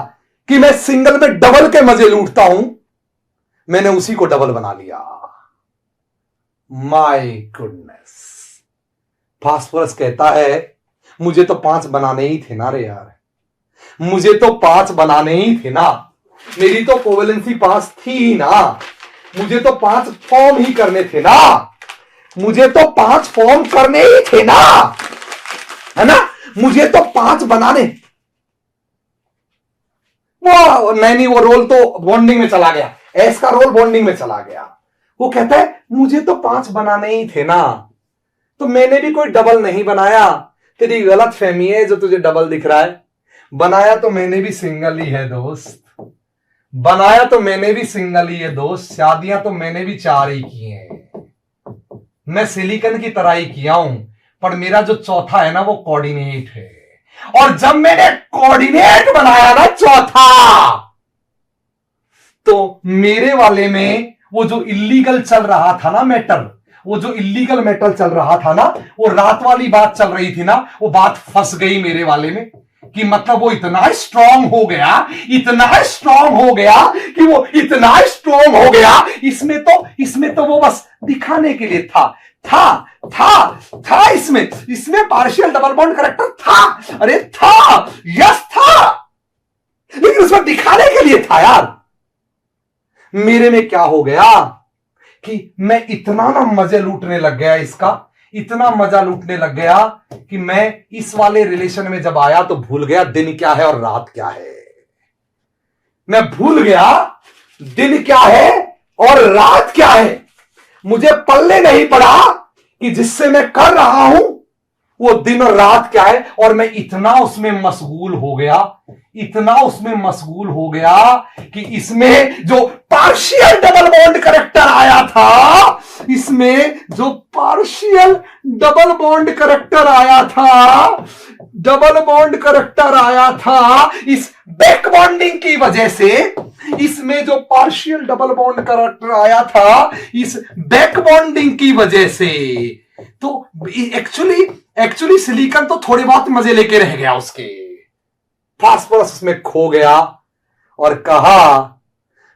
कि मैं सिंगल में डबल के मजे लूटता हूं, मैंने उसी को डबल बना लिया। My goodness. फास्फोरस कहता है मुझे तो 5 बनाने ही थे ना रे यार, मुझे तो 5 बनाने ही थे ना, मेरी तो कोवेलेंसी 5 थी ही ना, मुझे तो 5 फॉर्म ही करने थे ना, मुझे तो 5 फॉर्म करने ही थे ना, है ना? मुझे तो 5 बनाने। वो नहीं, वो रोल तो बॉन्डिंग में चला गया। एस का रोल बॉन्डिंग में चला गया। वो कहता है मुझे तो 5 बनाने ही थे ना, तो मैंने भी कोई डबल नहीं बनाया। तेरी गलत फहमी है जो तुझे डबल दिख रहा है। बनाया तो मैंने भी सिंगल ही है दोस्त, बनाया तो मैंने भी सिंगल ही है दोस्त। शादियां तो मैंने भी 4 ही की हैं, मैं सिलिकॉन की तरह ही किया हूं, पर मेरा जो चौथा है ना वो कोऑर्डिनेट है। और जब मैंने कोऑर्डिनेट बनाया ना चौथा, तो मेरे वाले में वो जो इल्लीगल चल रहा था ना मैटर, वो जो इल्लीगल मैटर चल रहा था ना, वो रात वाली बात चल रही थी ना, वो बात फंस गई मेरे वाले में। कि मतलब वो इतना स्ट्रांग हो गया, इतना स्ट्रांग हो गया कि वो इतना स्ट्रांग हो गया, इसमें तो वो बस दिखाने के लिए था इसमें पार्शियल डबल बॉन्ड करेक्टर था। अरे था, यस था, लेकिन उसमें दिखाने के लिए था यार। मेरे में क्या हो गया कि मैं इतना ना मजे लूटने लग गया इसका, इतना मजा लूटने लग गया कि मैं इस वाले रिलेशन में जब आया तो भूल गया दिन क्या है और रात क्या है। मैं भूल गया दिन क्या है और रात क्या है। मुझे पल्ले नहीं पड़ा कि जिससे मैं कर रहा हूं वो दिन और रात क्या है। और मैं इतना उसमें मशगूल हो गया, इतना उसमें मशगूल हो गया कि इसमें जो पार्शियल डबल बॉन्ड करेक्टर आया था, इसमें जो पार्शियल डबल बॉन्ड करेक्टर आया था, डबल बॉन्ड करेक्टर आया था, इस बैक बॉन्डिंग की वजह से, इसमें जो पार्शियल डबल बॉन्ड करेक्टर आया था इस बैक बॉन्डिंग की वजह से, तो एक्चुअली सिलिकॉन तो थोड़े बहुत मजे लेके रह गया उसके। फास्फोरस उसमें खो गया और कहा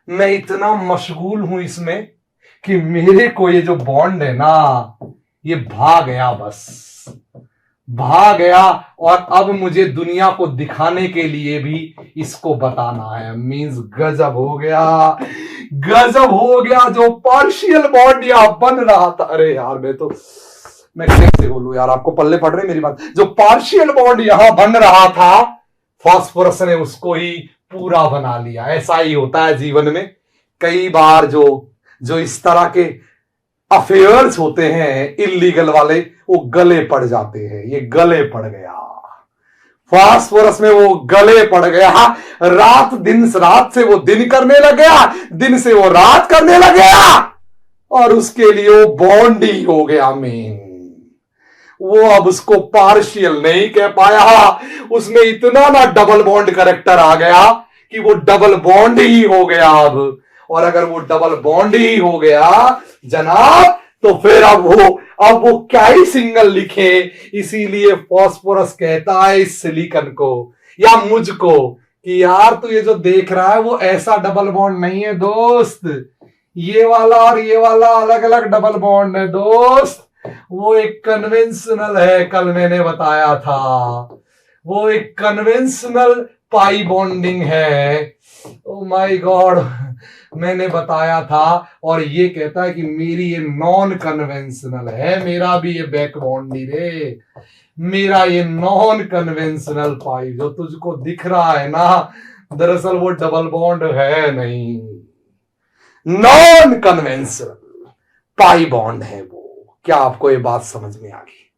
मैं इतना मशगूल हूं इसमें कि मेरे को ये जो बॉन्ड है ना ये भाग गया, बस भाग गया। और अब मुझे दुनिया को दिखाने के लिए भी इसको बताना है। मींस गजब हो गया, गजब हो गया। जो पार्शियल बॉन्ड यहां बन रहा था, अरे यार मैं कैसे बोलूं यार, आपको पल्ले पड़ रही मेरी बात। जो पार्शियल बॉन्ड यहां बन रहा था, फास्फोरस ने उसको ही पूरा बना लिया। ऐसा ही होता है जीवन में कई बार, जो इस तरह के अफेयर्स होते हैं इल्लीगल वाले, वो गले पड़ जाते हैं। ये गले पड़ गया फास्फोरस में, वो गले पड़ गया। रात से वो दिन करने लग गया, दिन से वो रात करने लग गया, और उसके लिए वो बॉन्ड ही हो गया मेन। वो अब उसको पार्शियल नहीं कह पाया, उसमें इतना ना डबल बॉन्ड करेक्टर आ गया कि वो डबल बॉन्ड ही हो गया अब। और अगर वो डबल बॉन्ड ही हो गया जनाब, तो फिर अब वो क्या ही सिंगल लिखे। इसीलिए फास्फोरस कहता है इस सिलिकॉन को या मुझको कि यार तू ये जो देख रहा है वो ऐसा डबल बॉन्ड नहीं है दोस्त, ये वाला और ये वाला अलग अलग डबल बॉन्ड है दोस्त। वो एक कन्वेंशनल है, कल मैंने बताया था, वो एक कन्वेंशनल पाई बॉन्डिंग है। ओ माय गॉड, मैंने बताया था। और ये कहता है कि मेरी ये नॉन कन्वेंशनल है, मेरा भी ये बैक बॉन्डिंग रे, मेरा ये नॉन कन्वेंशनल पाई जो तुझको दिख रहा है ना, दरअसल वो डबल बॉन्ड है नहीं, नॉन कन्वेंशनल पाई बॉन्ड है वो। क्या आपको ये बात समझ में आ गई?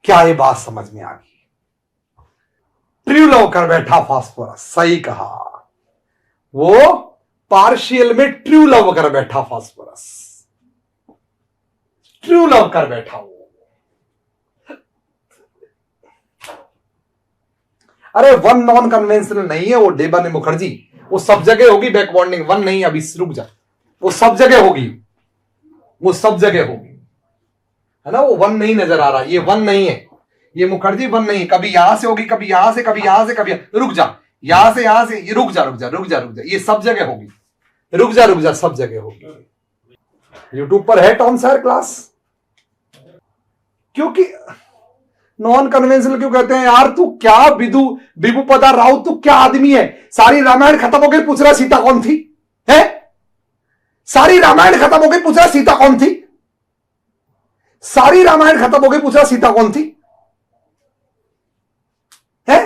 क्या ये बात समझ में आ गई? ट्रू लव कर बैठा फास्फोरस, सही कहा, वो पार्शियल में ट्रू लव कर बैठा फास्फोरस, ट्रू लव कर बैठा वो। अरे वन नॉन कन्वेंशनल नहीं है वो डेबन मुखर्जी, वो सब जगह होगी बैक बॉन्डिंग, वन नहीं। अभी रुक जा, वो सब जगह होगी, वो सब जगह होगी, है ना। वो वन नहीं नजर आ रहा, ये वन नहीं है, ये मुखर्जी वन नहीं। कभी यहां से होगी, कभी यहां से, कभी यहां से, कभी रुक जा, यहां से ये रुक जा, ये सब जगह होगी, रुक जा, सब जगह होगी। यूट्यूब पर है टॉम सैयर क्लास। क्योंकि नॉन कन्वेंशनल क्यों कहते हैं यार? तू क्या विभू पदा राव, तू क्या आदमी है? सारी रामायण खत्म हो गई, पूछ रहा सीता कौन थी? है सारी रामायण खत्म हो गई, पूछ रहा सीता कौन थी? सारी रामायण खत्म हो गई, पूछ रहा सीता कौन थी? है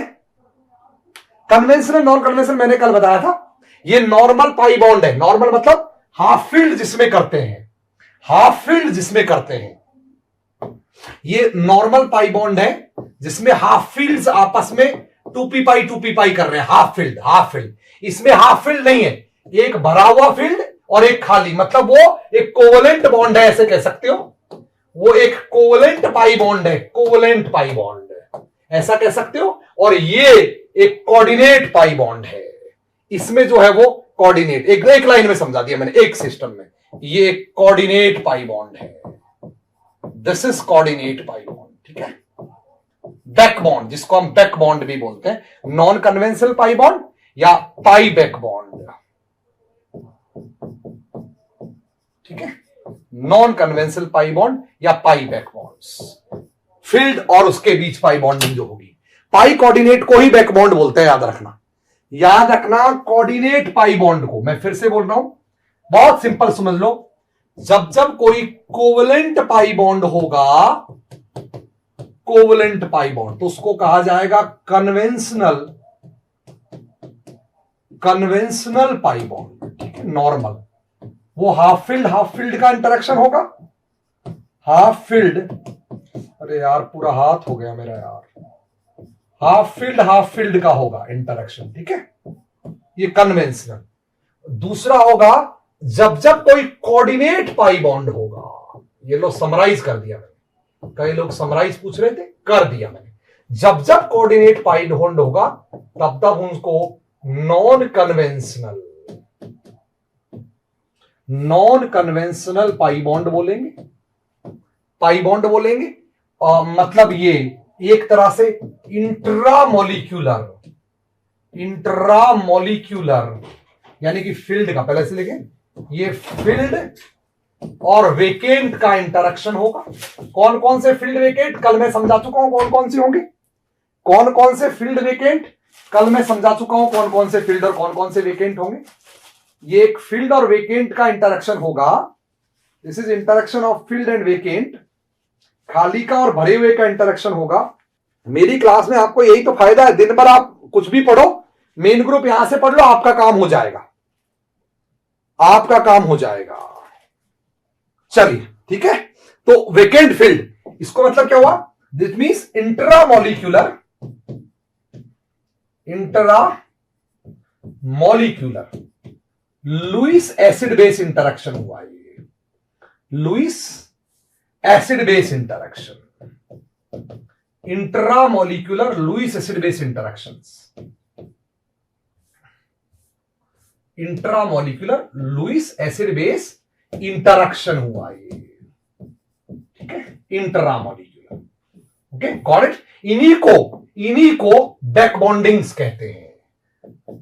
कन्वेंशनल नॉन कन्वेंशनल मैंने कल बताया था, ये नॉर्मल पाई बॉन्ड है। नॉर्मल मतलब हाफ फील्ड जिसमें करते हैं, हाफ फील्ड जिसमें करते हैं, ये नॉर्मल पाई बॉन्ड है जिसमें हाफ फील्ड्स आपस में 2p पाई कर रहे हैं। हाफ फील्ड, हाफ फील्ड, इसमें हाफ फील्ड नहीं है, एक भरा हुआ फील्ड और एक खाली, मतलब वो एक कोवलेंट बॉन्ड है, ऐसे कह सकते हो। वो एक कोवलेंट पाई बॉन्ड है, कोवलेंट पाई बॉन्ड ऐसा कह सकते हो। और ये एक कोऑर्डिनेट पाई बॉन्ड है, इसमें जो है वो कोऑर्डिनेट, एक लाइन में समझा दिया मैंने, एक सिस्टम में। ये एक कोऑर्डिनेट पाई बॉन्ड है, this is coordinate pi bond, ठीक है। बैक बॉन्ड, जिसको हम बैक बॉन्ड भी बोलते हैं, नॉन कन्वेंशनल पाई बॉन्ड या पाई बैक बॉन्ड, ठीक है। नॉन कन्वेंशनल पाई बॉन्ड या पाई बैक बॉन्ड्स, फील्ड और उसके बीच पाई बॉन्डिंग जो होगी, पाई कोऑर्डिनेट को ही बैक बॉन्ड बोलते हैं, याद रखना। याद रखना कोऑर्डिनेट पाई बॉन्ड को, मैं फिर से बोल रहा हूं, बहुत सिंपल समझ लो। जब जब कोई कोवलेंट पाई बॉन्ड होगा, कोवलेंट पाई बॉन्ड, तो उसको कहा जाएगा कन्वेंशनल, कन्वेंशनल पाई बॉन्ड, ठीक है। नॉर्मल वो हाफ फील्ड का इंटरेक्शन होगा, हाफ फील्ड, अरे यार पूरा हाथ हो गया मेरा यार, हाफ फील्ड का होगा इंटरेक्शन, ठीक है। ये कन्वेंशनल। दूसरा होगा जब जब कोई कोऑर्डिनेट पाई बॉन्ड होगा, ये लो समराइज कर दिया मैंने, कई लोग समराइज पूछ रहे थे, कर दिया मैंने। जब जब कोऑर्डिनेट पाई बॉन्ड होगा तब तब उनको non conventional, non conventional pi bond बोलेंगे, पाई बॉन्ड बोलेंगे। मतलब ये एक तरह से इंट्रामोलिक्यूलर, इंट्रामोलिक्यूलर यानी कि फील्ड का, पहले से लेके ये फील्ड और वेकेंट का इंटरेक्शन होगा। कौन कौन से फील्ड वेकेंट कल मैं समझा चुका हूं, कौन कौन सी होंगे, कौन कौन से फील्ड वेकेंट कल मैं समझा चुका हूं, कौन कौन से फील्ड और कौन कौन से वेकेंट होंगे। ये एक फील्ड और वेकेंट का इंटरेक्शन होगा, this is interaction of field and vacant. खाली का और भरे हुए का इंटरेक्शन होगा। मेरी क्लास में आपको यही तो फायदा है, दिन भर आप कुछ भी पढ़ो, मेन ग्रुप यहां से पढ़ लो, आपका काम हो जाएगा, आपका काम हो जाएगा। चलिए ठीक है, तो वेकेंट फील्ड, इसको मतलब क्या हुआ, this means intramolecular, intramolecular Lewis acid base interaction हुआ, ये Lewis acid base interaction, intramolecular Lewis acid base interactions, intramolecular Lewis acid base interaction हुआ ये, ठीक है, इंट्रामोलिक्यूलर, ओके गॉट इट। इन्हीं को बैक बॉन्डिंग्स कहते हैं,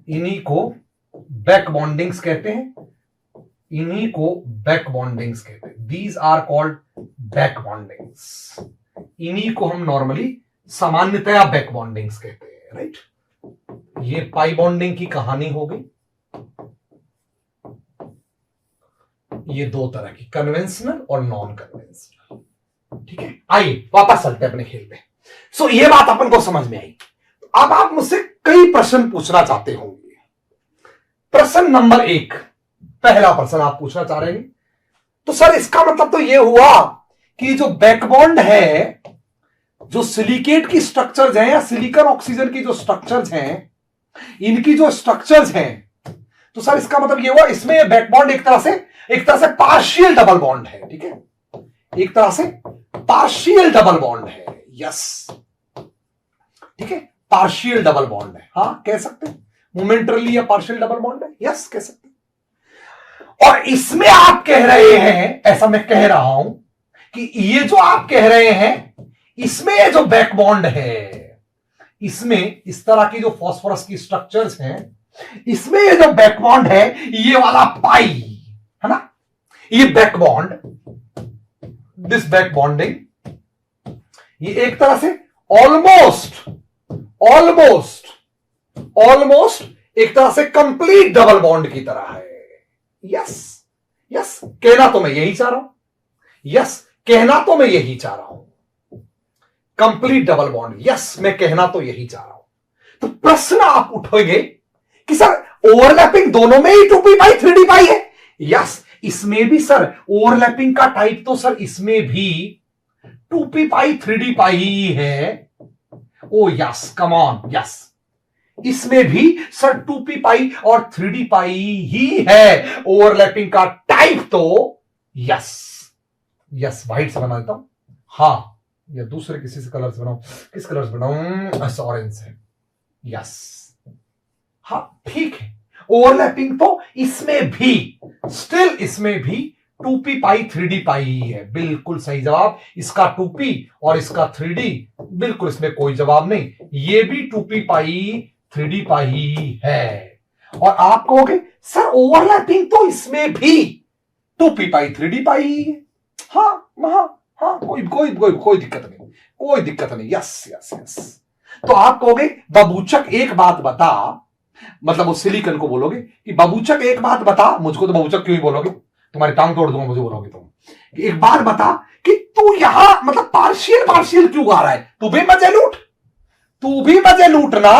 इन्हीं को बैक बॉन्डिंग्स कहते हैं, इन्हीं को बैक बॉन्डिंग्स कहते हैं। These are called back bondings, इन्हीं को हम नॉर्मली सामान्यतया बैक बॉन्डिंग्स कहते हैं, राइट। ये पाई बॉन्डिंग की कहानी हो गई, ये दो तरह की, कन्वेंशनल और नॉन कन्वेंशनल, ठीक है। आइए वापस चलते हैं अपने खेल में। सो ये बात अपन को समझ में आई। अब आप मुझसे कई प्रश्न पूछना चाहते होंगे। प्रश्न नंबर 1, पहला प्रश्न आप पूछना चाह रहे हैं, तो सर इसका मतलब तो ये हुआ कि जो बैकबॉन्ड है, जो सिलिकेट की स्ट्रक्चर्स हैं या सिलिकॉन ऑक्सीजन की जो स्ट्रक्चर्स हैं, इनकी जो स्ट्रक्चर्स हैं, तो सर इसका मतलब ये हुआ इसमें बैकबॉन्ड एक तरह से पार्शियल डबल बॉन्ड है, ठीक है, एक तरह से पार्शियल डबल बॉन्ड है, यस, ठीक है, पार्शियल डबल बॉन्ड है, हाँ कह सकते हैं, मोमेंटरली या पार्शियल डबल बॉन्ड है, यस कह सकते हैं। और इसमें आप कह रहे हैं, ऐसा मैं कह रहा हूं कि ये जो आप कह रहे हैं, इसमें ये जो बैक बॉन्ड है, इसमें इस तरह की जो फास्फोरस की स्ट्रक्चर्स हैं, इसमें ये जो बैक बॉन्ड है, ये वाला पाई है ना, ये back bond, this back bonding, ये एक तरह से ऑलमोस्ट एक तरह से कंप्लीट डबल बॉन्ड की तरह है, यस कहना तो मैं यही चाह रहा हूं, यस कहना तो मैं यही चाह रहा हूं, कंप्लीट डबल बॉन्ड, यस मैं कहना तो यही चाह रहा हूं। तो प्रश्न आप उठोगे कि सर ओवरलैपिंग दोनों में ही 2p पाई 3d पाई है। यस, इसमें भी सर ओवरलैपिंग का टाइप तो सर इसमें भी 2p पाई 3d पाई ही है। ओ यस, कम ऑन, यस, इसमें भी सर 2p पाई और 3d पाई ही है। ओवरलैपिंग का टाइप तो यस, यस, व्हाइट से बना देता हूं, हाँ, या दूसरे किसी से कलर से बनाऊं, किस कलर से बनाऊं, ऑरेंज से, यस, हाँ ठीक है। ओवरलैपिंग तो इसमें भी, स्टिल इसमें भी 2p पाई 3d पाई ही है। बिल्कुल सही जवाब, इसका 2p और इसका 3d, बिल्कुल इसमें कोई जवाब नहीं, ये भी 2p पाई 3d पाई ही है। और आप कहोगे सर ओवरलैपिंग तो इसमें भी 2p पाई 3d पाई ही है। हाँ हाँ हाँ, कोई कोई कोई कोई दिक्कत नहीं, कोई दिक्कत नहीं, यस यस यस। तो आप कहोगे बबूचक एक बात बता, मतलब उस सिलिकन को बोलोगे कि बबूचक एक बात बता, मुझको तो बबूचक क्यों ही बोलोगे, तुम्हारी टांग तोड़ दूंगा मुझे बोलोगे तुम। एक बात बता कि तू यहां मतलब पार्शियल पार्शियल क्यों गा रहा है, तू भी मजे लूट, तू भी मजे लूटना,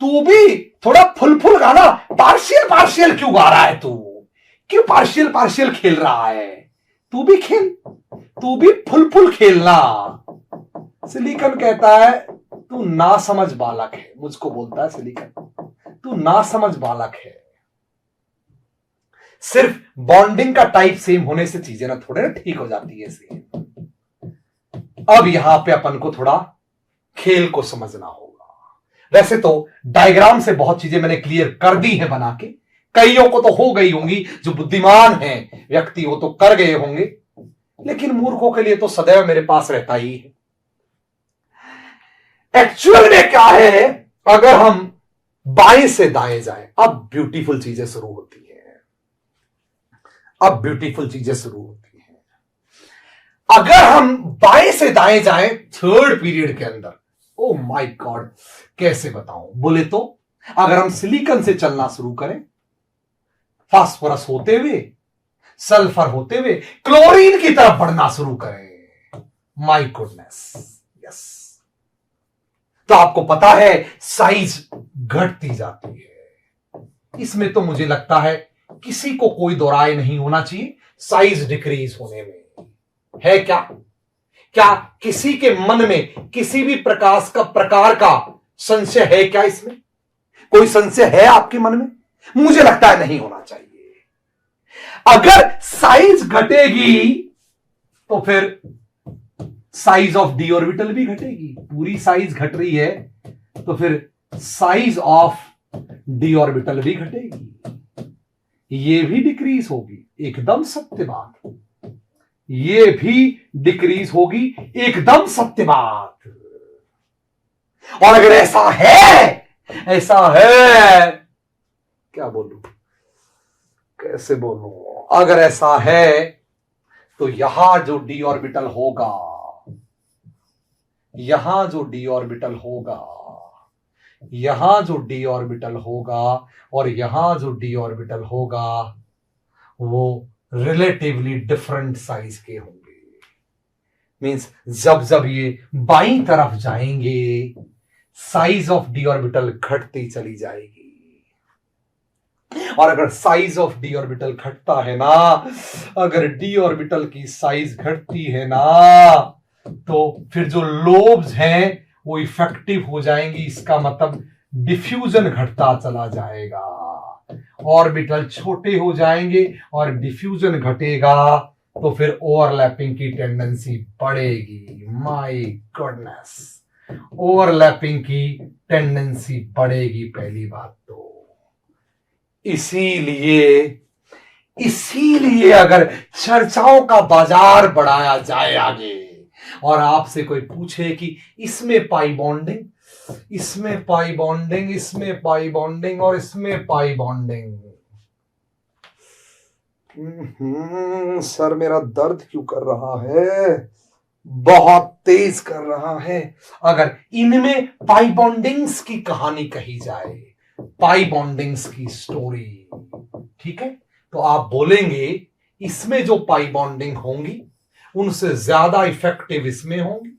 तू भी थोड़ा फुल फुल गाना, पार्शियल पार्शियल क्यों गा रहा है, तू क्यों पार्शियल पार्शियल खेल रहा है, तू भी खेल, तू भी फुल फुल खेलना। सिलिकन कहता है तू ना समझ बालक है, मुझको बोलता है सिलिकन तू ना समझ बालक है। सिर्फ बॉन्डिंग का टाइप सेम होने से चीजें ना थोड़े ना ठीक हो जाती है सेम। अब यहां पे अपन को थोड़ा खेल को समझना होगा। वैसे तो डायग्राम से बहुत चीजें मैंने क्लियर कर दी है बना के, कईयों को तो हो गई होंगी, जो बुद्धिमान हैं व्यक्ति वो तो कर गए होंगे, लेकिन मूर्खों के लिए तो सदैव मेरे पास रहता ही है। एक्चुअल में क्या है, अगर हम बाएं से दाएं जाएं, अब ब्यूटीफुल चीजें शुरू होती है, अब ब्यूटीफुल चीजें शुरू होती हैं। अगर हम बाएं से दाएं जाएं थर्ड पीरियड के अंदर, ओ माय गॉड कैसे बताऊं, बोले तो अगर हम सिलिकॉन से चलना शुरू करें, फास्फोरस होते हुए, सल्फर होते हुए क्लोरीन की तरफ बढ़ना शुरू करें, माय गुडनेस, यस, तो आपको पता है साइज घटती जाती है। इसमें तो मुझे लगता है किसी को कोई दो राय नहीं होना चाहिए साइज डिक्रीज होने में, है क्या? क्या किसी के मन में किसी भी प्रकार का संशय है क्या? इसमें कोई संशय है आपके मन में? मुझे लगता है नहीं होना चाहिए। अगर साइज घटेगी तो फिर साइज ऑफ डी ऑर्बिटल भी घटेगी। पूरी साइज घट रही है तो फिर साइज ऑफ डी ऑर्बिटल भी घटेगी, ये भी डिक्रीज होगी, एकदम सत्य बात। ये भी डिक्रीज होगी, एकदम सत्य बात। और अगर ऐसा है क्या बोलूं, कैसे बोलूं, अगर ऐसा है तो यहां जो डी ऑर्बिटल होगा, यहां जो डी ऑर्बिटल होगा, यहां जो डी ऑर्बिटल होगा और यहां जो डी ऑर्बिटल होगा, वो रिलेटिवली डिफरेंट साइज के होंगे। मींस जब जब ये बाईं तरफ जाएंगे साइज ऑफ डी ऑर्बिटल घटती चली जाएगी। और अगर साइज ऑफ डी ऑर्बिटल घटता है ना, अगर डी ऑर्बिटल की साइज घटती है ना, तो फिर जो लोब्स हैं वो इफेक्टिव हो जाएंगी। इसका मतलब डिफ्यूजन घटता चला जाएगा, ऑर्बिटल छोटे हो जाएंगे और डिफ्यूजन घटेगा तो फिर ओवरलैपिंग की टेंडेंसी बढ़ेगी। माय गॉडनेस, ओवरलैपिंग की टेंडेंसी बढ़ेगी पहली बात तो। इसीलिए अगर चर्चाओं का बाजार बढ़ाया जाए आगे और आपसे कोई पूछे कि इसमें पाई बॉन्डिंग, इसमें पाई बॉन्डिंग, इसमें पाई बॉन्डिंग और इसमें पाई बॉन्डिंग, सर मेरा दर्द क्यों कर रहा है, बहुत तेज कर रहा है। अगर इनमें पाई बॉन्डिंग्स की कहानी कही जाए, पाई बॉन्डिंग्स की स्टोरी, ठीक है, तो आप बोलेंगे इसमें जो पाई बॉन्डिंग होंगी उनसे ज्यादा इफेक्टिव इसमें होंगी।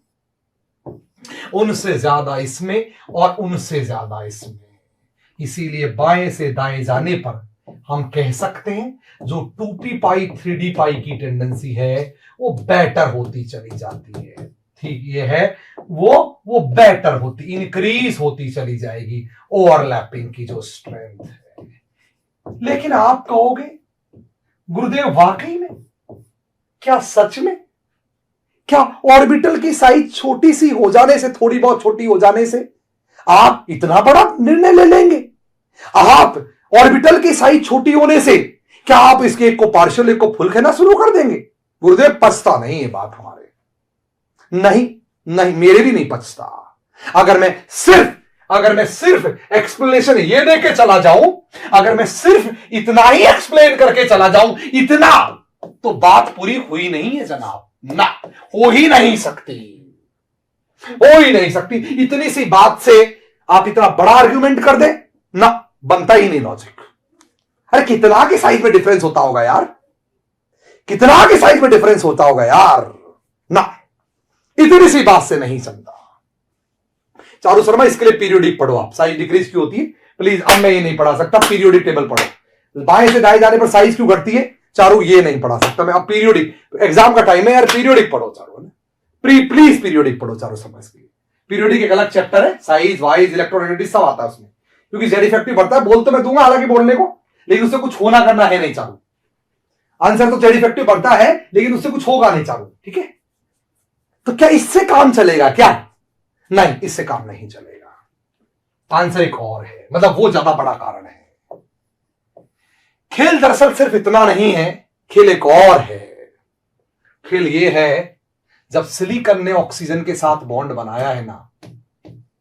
उनसे ज्यादा इसमें और उनसे ज्यादा इसमें। इसीलिए बाएं से दाएं जाने पर हम कह सकते हैं जो 2p पाई 3d पाई की टेंडेंसी है वो बेटर होती चली जाती है। ठीक ये है वो बेटर होती, इंक्रीज होती चली जाएगी ओवरलैपिंग की जो स्ट्रेंथ है। लेकिन आप कहोगे गुरुदेव वाकई में, क्या सच में, क्या ऑर्बिटल की साइज छोटी सी हो जाने से, थोड़ी बहुत छोटी हो जाने से आप इतना बड़ा निर्णय ले लेंगे? आप ऑर्बिटल की साइज छोटी होने से क्या आप इसके एक को पार्शियल एक को फुल कहना शुरू कर देंगे? गुरुदेव पचता नहीं है बात हमारे, नहीं मेरे भी नहीं पचता। अगर मैं सिर्फ एक्सप्लेनेशन ये देके चला जाऊं, अगर मैं सिर्फ इतना ही एक्सप्लेन करके चला जाऊं, इतना, तो बात पूरी हुई नहीं है जनाब, ना हो ही नहीं सकती, हो ही नहीं सकती। इतनी सी बात से आप इतना बड़ा आर्ग्यूमेंट कर दे ना, बनता ही नहीं लॉजिक। अरे कितना के साइज में डिफरेंस होता होगा यार, कितना के साइज में डिफरेंस होता होगा यार, ना इतनी सी बात से नहीं चलता। चारू शर्मा इसके लिए पीरियोडिक पढ़ो आप, साइज डिक्रीज क्यों होती है प्लीज। अब मैं ये नहीं पढ़ा सकता, पीरियोडिक टेबल पढ़ो। बाएं से दाएं जाने पर साइज क्यों घटती है चारू, ये नहीं पढ़ा सकता मैं। अब पीरियोडिक, एग्जाम का टाइम है यार, पीरियोडिक पढ़ो चारू, प्लीज पीरियोडिक पढ़ो चारू शर्मा। इसके लिए पीरियोडिक एक अलग चैप्टर है, साइज वाइज इलेक्ट्रोनेगेटिव सब आता है उसमें, क्योंकि जेड इफेक्टिव बढ़ता है। बोल तो मैं दूंगा हालांकि बोलने को, लेकिन उससे कुछ होना करना है नहीं चारू। आंसर तो जेड इफेक्टिव बढ़ता है लेकिन उससे कुछ होगा नहीं चारू, ठीक है। तो क्या इससे काम चलेगा क्या? नहीं, इससे काम नहीं चलेगा। आंसर एक और है, मतलब वो ज्यादा बड़ा कारण है। खेल दरअसल सिर्फ इतना नहीं है, खेल एक और है। खेल ये है, जब सिलिकॉन ने ऑक्सीजन के साथ बॉन्ड बनाया है ना,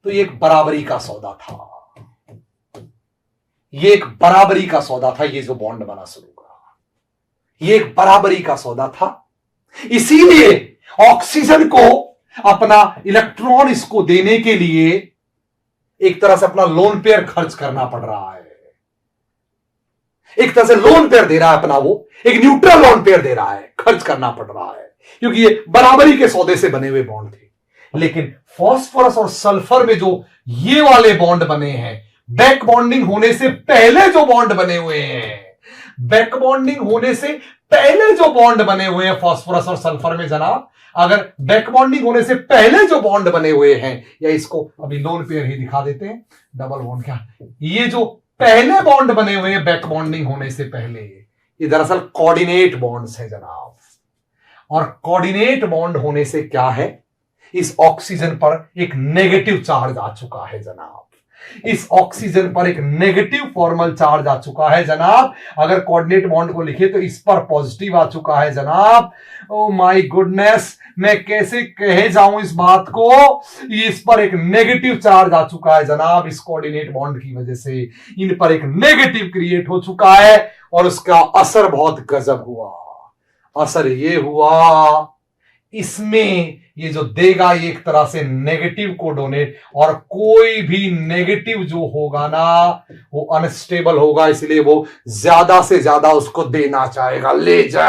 तो ये एक बराबरी का सौदा था, ये एक बराबरी का सौदा था। ये जो बॉन्ड बना शुरू करा, ये एक बराबरी का सौदा था। इसीलिए ऑक्सीजन को अपना इलेक्ट्रॉन इसको देने के लिए एक तरह से अपना लोन पेयर खर्च करना पड़ रहा है। एक तरह से लोन पेयर दे रहा है अपना, वो एक न्यूट्रल लोन पेयर दे रहा है, खर्च करना पड़ रहा है, क्योंकि ये बराबरी के सौदे से बने हुए बॉन्ड थे। लेकिन फास्फोरस और सल्फर में जो ये वाले बॉन्ड बने हैं, बैक बॉन्डिंग होने से पहले जो बॉन्ड बने हुए हैं, बैक बॉन्डिंग होने से पहले जो बॉन्ड बने हुए हैं फास्फोरस और सल्फर में जनाब, अगर बैक बॉन्डिंग होने से पहले जो बॉन्ड बने हुए हैं, या इसको अभी लोन पेयर ही दिखा देते हैं, डबल बॉन्ड क्या, ये जो पहले बॉन्ड बने हुए हैं बैक बॉन्डिंग होने से पहले, ये दरअसल कोऑर्डिनेट बॉन्ड्स है जनाब। और कोऑर्डिनेट बॉन्ड होने से क्या है, इस ऑक्सीजन पर एक नेगेटिव चार्ज आ चुका है जनाब, इस ऑक्सीजन पर एक नेगेटिव फॉर्मल चार्ज आ चुका है जनाब। अगर कोऑर्डिनेट बॉन्ड को लिखे तो इस पर पॉजिटिव आ चुका है जनाब। ओ माय गुडनेस, मैं कैसे कहे जाऊं इस बात को, इस पर एक नेगेटिव चार्ज आ चुका है जनाब। इस कोऑर्डिनेट बॉन्ड की वजह से इन पर एक नेगेटिव क्रिएट हो चुका है, और उसका असर बहुत गजब हुआ। असर ये हुआ, इसमें ये जो देगा ये एक तरह से नेगेटिव को डोनेट, और कोई भी नेगेटिव जो होगा ना वो अनस्टेबल होगा, इसलिए वो ज्यादा से ज्यादा उसको देना चाहेगा, ले जा।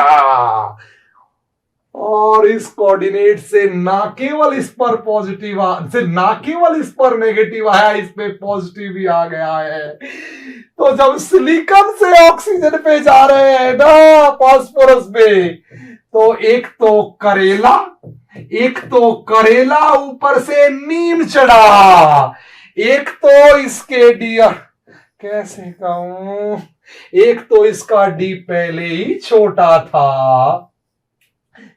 और इस कोऑर्डिनेट से ना केवल इस पर पॉजिटिव ना केवल इस पर नेगेटिव आया, इस पे पॉजिटिव भी आ गया है। तो जब सिलिकॉन से ऑक्सीजन पे जा रहे हैं ना फास्फोरस में, तो एक तो करेला ऊपर से नीम चढ़ा, एक तो इसके डियर कैसे कहूं, एक तो इसका डी पहले ही छोटा था,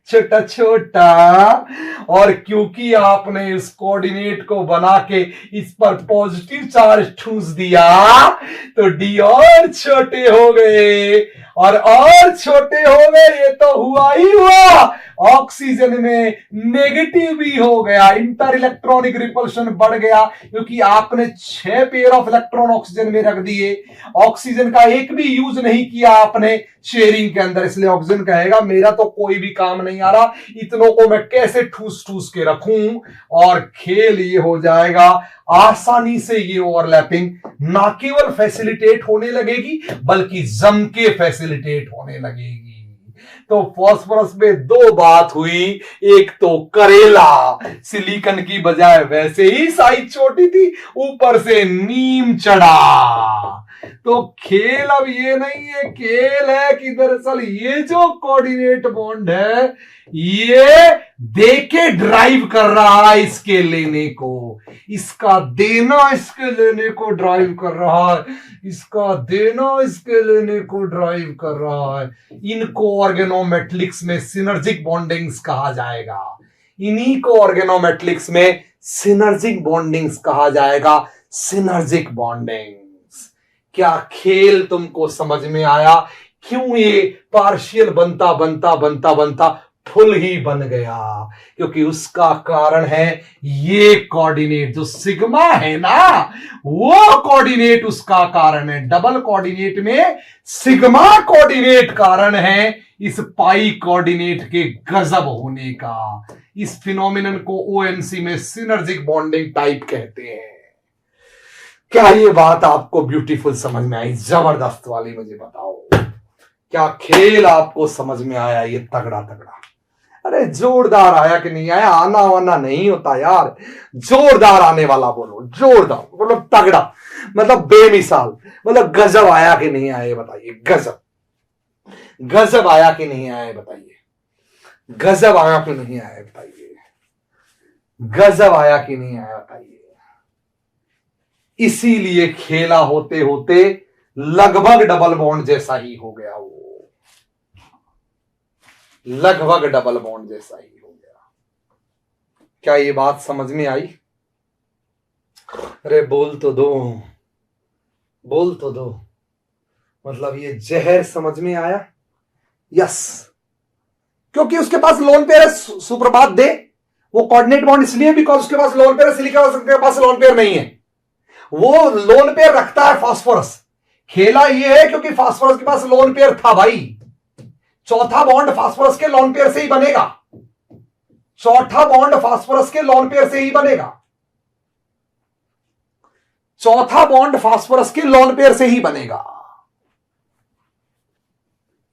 छोटा छोटा, और क्योंकि आपने इस कोऑर्डिनेट को बना के इस पर पॉजिटिव चार्ज ठूस दिया, तो डी और छोटे हो गए, और छोटे हो गए। ये तो हुआ ही हुआ, ऑक्सीजन में नेगेटिव भी हो गया, इंटर इलेक्ट्रॉनिक रिपल्शन बढ़ गया, क्योंकि आपने 6 पेयर ऑफ इलेक्ट्रॉन ऑक्सीजन में रख दिए, ऑक्सीजन का एक भी यूज नहीं किया आपने शेयरिंग के अंदर, इसलिए ऑक्सीजन कहेगा मेरा तो कोई भी काम नहीं आ रहा, इतनों को मैं कैसे ठूस ठूस के रखूं। और खेल ये हो जाएगा, आसानी से ये ओवरलैपिंग ना केवल फैसिलिटेट होने लगेगी बल्कि जम के फैसिलिटेट होने लगेगी। तो फास्फोरस में दो बात हुई, एक तो करेला, सिलिकॉन की बजाय वैसे ही साइज छोटी थी, ऊपर से नीम चढ़ा। तो खेल अब ये नहीं है, खेल है कि दरअसल ये जो कोऑर्डिनेट बॉन्ड है ये दे के ड्राइव कर रहा है इसके लेने को, इसका देना इसके लेने को ड्राइव कर रहा है, इसका देना इसके लेने को ड्राइव कर रहा है। इनको ऑर्गेनोमेटलिक्स में सिनर्जिक बॉन्डिंग्स कहा जाएगा, इन्हीं को ऑर्गेनोमेटलिक्स में सिनर्जिक बॉन्डिंग्स कहा जाएगा, सिनर्जिक बॉन्डिंग्स। क्या खेल तुमको समझ में आया? क्यों ये पार्शियल बनता बनता बनता बनता फुल ही बन गया? क्योंकि उसका कारण है ये कोऑर्डिनेट जो सिग्मा है ना, वो कोऑर्डिनेट उसका कारण है। डबल कोऑर्डिनेट में सिग्मा कोऑर्डिनेट कारण है इस पाई कोऑर्डिनेट के गजब होने का। इस फिनोमिनन को ओएमसी में सिनर्जिक बॉन्डिंग टाइप कहते हैं। क्या ये बात आपको ब्यूटीफुल समझ में आई? जबरदस्त वाली मुझे बताओ, क्या खेल आपको समझ में आया? ये तगड़ा तगड़ा, अरे जोरदार आया कि नहीं आया? आना वाना नहीं होता यार, जोरदार आने वाला बोलो, जोरदार मतलब तगड़ा, मतलब बेमिसाल, मतलब गजब आया कि नहीं आया बताइए? गजब, गजब आया कि नहीं आया बताइए? गजब आया कि नहीं आया बताइए? गजब आया कि नहीं आया बताइए? इसीलिए खेला होते होते लगभग डबल बॉन्ड जैसा ही हो गया, वो लगभग डबल बॉन्ड जैसा ही हो गया। क्या ये बात समझ में आई? अरे बोल तो दो, बोल तो दो। मतलब ये जहर समझ में आया? यस, क्योंकि उसके पास लोन पेयर है सुप्रभात दे, वो कोऑर्डिनेट बॉन्ड इसलिए बिकॉज उसके पास लोन पेयर है, सिलिकॉन के पास लोन पेयर नहीं है। वो लोन पेयर रखता है फास्फोरस। खेला ये है क्योंकि फास्फोरस के पास लोन पेयर था भाई। चौथा बॉन्ड फास्फोरस के लोन पेयर से ही बनेगा, चौथा बॉन्ड फास्फोरस के लोन पेयर से ही बनेगा, चौथा बॉन्ड फास्फोरस के लोन पेयर से ही बनेगा।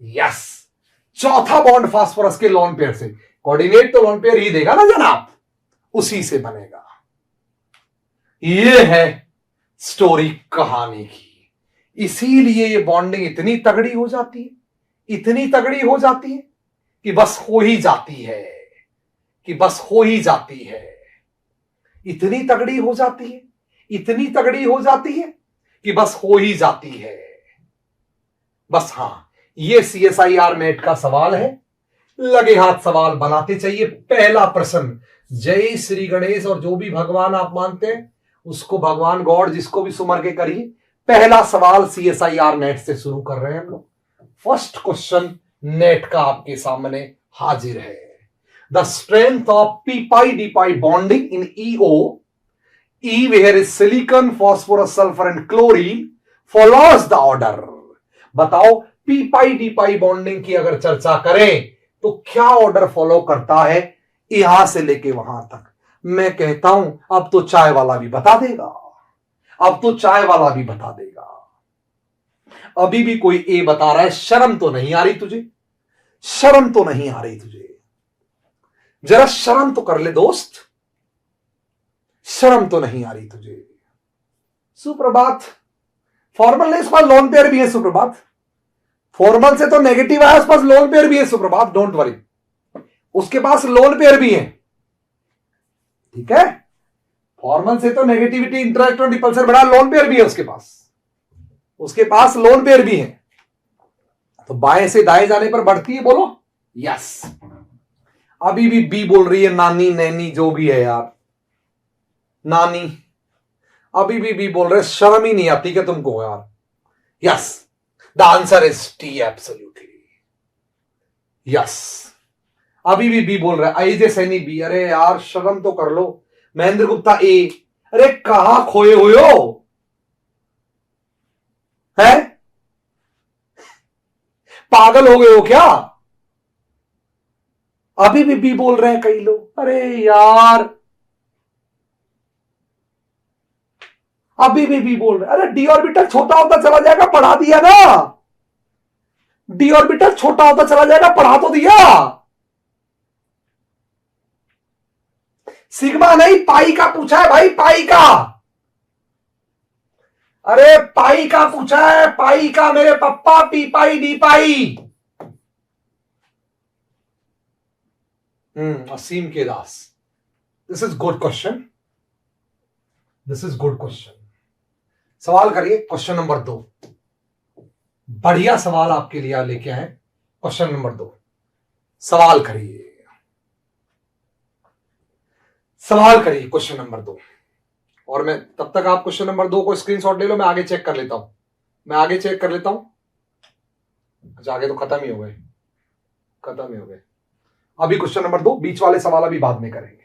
यस, चौथा बॉन्ड फास्फोरस के लोन पेयर से, कोऑर्डिनेट तो लोन पेयर ही देगा ना जनाब, उसी से बनेगा। यह है स्टोरी कहानी की। इसीलिए ये बॉन्डिंग इतनी तगड़ी हो जाती है, इतनी तगड़ी हो जाती है कि बस हो ही जाती है, कि बस हो ही जाती है। इतनी तगड़ी हो जाती है, इतनी तगड़ी हो जाती है कि बस हो ही जाती है। बस हां, ये CSIR नेट का सवाल है, लगे हाथ सवाल बनाते चाहिए। पहला प्रश्न, जय श्री गणेश, और जो भी भगवान आप मानते हैं उसको भगवान गॉड जिसको भी सुमर के करिए। पहला सवाल CSIR नेट से शुरू कर रहे हैं हम लोग। फर्स्ट क्वेश्चन नेट का आपके सामने हाजिर है। The strength of p pi d pi bonding in EO, E where is silicon, phosphorus, sulfur and chlorine follows the order। बताओ p pi d pi bonding की अगर चर्चा करें तो क्या ऑर्डर फॉलो करता है यहां से लेके वहां तक? मैं कहता हूं अब तो चाय वाला भी बता देगा, अब तो चाय वाला भी बता देगा। अभी भी कोई ए बता रहा है, शर्म तो नहीं आ रही तुझे? शर्म तो नहीं आ रही तुझे? जरा शर्म तो कर ले दोस्त, शर्म तो नहीं आ रही तुझे? सुप्रभात, फॉर्मल ने इस पास लोन पेयर भी है सुप्रभात, फॉर्मल से तो नेगेटिव है, उस पास लोन पेयर भी है सुप्रभात, डोंट वरी, उसके पास लोन पेयर भी है, ठीक है? फॉर्मल से तो नेगेटिविटी, इंटरैक्शन, रिपल्सन बड़ा, लोन पेयर भी है उसके पास, उसके पास लोन पेयर भी है। तो बाएं से दाएं जाने पर बढ़ती है, बोलो यस। अभी भी बी बोल रही है, नानी नैनी जो भी है यार, नानी अभी भी बी बोल रहे, शर्म ही नहीं आती क्या तुमको यार? Yes, the answer is T, absolutely yes. अभी भी बी बोल रहा है, आईजे सैनी बी। अरे यार शर्म तो कर लो। महेंद्र गुप्ता ए, अरे कहां खोए हुए हो है? पागल हो गए हो क्या? अभी भी बी बोल रहे हैं कई लोग। अरे यार अभी भी बी बोल रहे हैं। अरे डी ऑर्बिटल छोटा होता चला जाएगा, पढ़ा दिया ना, डी ऑर्बिटल छोटा होता चला जाएगा, पढ़ा तो दिया। सिग्मा नहीं, पाई का पूछा है भाई, पाई का। अरे पाई का पूछा है, पाई का मेरे पप्पा, P pi D pi. Asim K Das, this is good question, this is good question. सवाल करिए क्वेश्चन नंबर 2। बढ़िया सवाल आपके लिए लेके आए। क्वेश्चन नंबर 2 सवाल करिए, सवाल करिए क्वेश्चन नंबर 2। और मैं तब तक आप क्वेश्चन नंबर 2 को स्क्रीनशॉट ले लो, मैं आगे चेक कर लेता हूं, मैं आगे चेक कर लेता हूं। अच्छा आगे तो खत्म ही हो गए, खत्म ही हो गए। अभी क्वेश्चन नंबर 2, बीच वाले सवाल अभी बाद में करेंगे।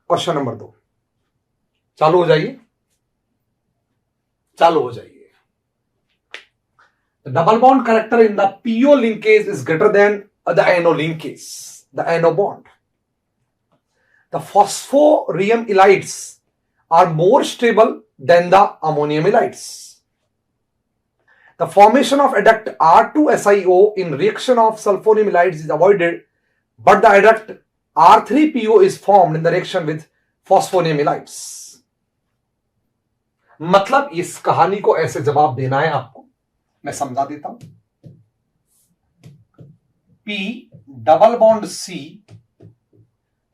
क्वेश्चन नंबर 2 चालू हो जाइए, चालू हो जाइए। The double bond character in the PO linkage is greater than the NO linkage, the NO bond. The phosphorym halides are more stable than the ammonium halides. The formation of adduct R2SiO in reaction of sulfonium halides is avoided, but the adduct R3PO is formed in the reaction with phosphonium halides. मतलब इस कहानी को ऐसे जवाब देना है आपको, मैं समझा देता हूं। P double bond C,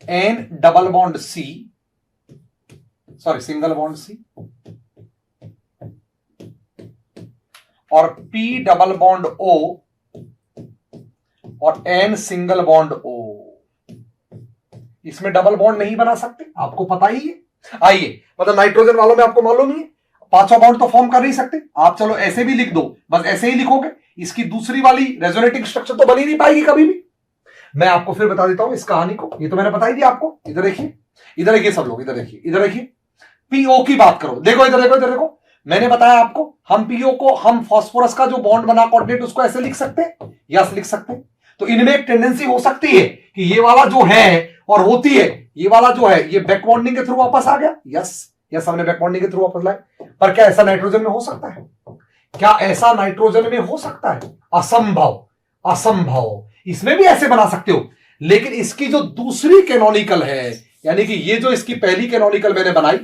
N double bond C, sorry single bond C, और P डबल बॉन्ड O और N सिंगल बॉन्ड O। इसमें डबल बॉन्ड नहीं बना सकते, आपको पता ही है। आइए, मतलब नाइट्रोजन वालों में आपको मालूम ही है, पांचवा बॉन्ड तो फॉर्म कर नहीं सकते आप। चलो ऐसे भी लिख दो, बस ऐसे ही लिखोगे, इसकी दूसरी वाली रेजोनेटिंग स्ट्रक्चर तो बनी नहीं पाएगी कभी भी। मैं आपको फिर बता देता हूं इस कहानी को, ये तो मैंने बता ही दिया आपको। इधर देखिए, इधर देखिए सब लोग, इधर देखिए, इधर देखिए। पीओ की बात करो, देखो इधर देखो, इधर देखो। मैंने बताया आपको, हम पीओ को, हम फास्फोरस का जो बॉन्ड बना कोऑर्डिनेट, उसको ऐसे लिख सकते हैं, यस लिख सकते हैं। तो इनमें एक टेंडेंसी हो सकती है कि ये वाला जो है और होती है, ये वाला जो है ये बैक बॉन्डिंग के थ्रू वापस आ गया। यस यस, हमने बैक बॉन्डिंग के थ्रू वापस लाए। पर क्या ऐसा नाइट्रोजन में हो सकता है? क्या ऐसा नाइट्रोजन में हो सकता है? असंभव, असंभव। इसमें भी ऐसे बना सकते हो, लेकिन इसकी जो दूसरी कैनोनिकल है, यानी कि ये जो इसकी पहली कैनोनिकल मैंने बनाई,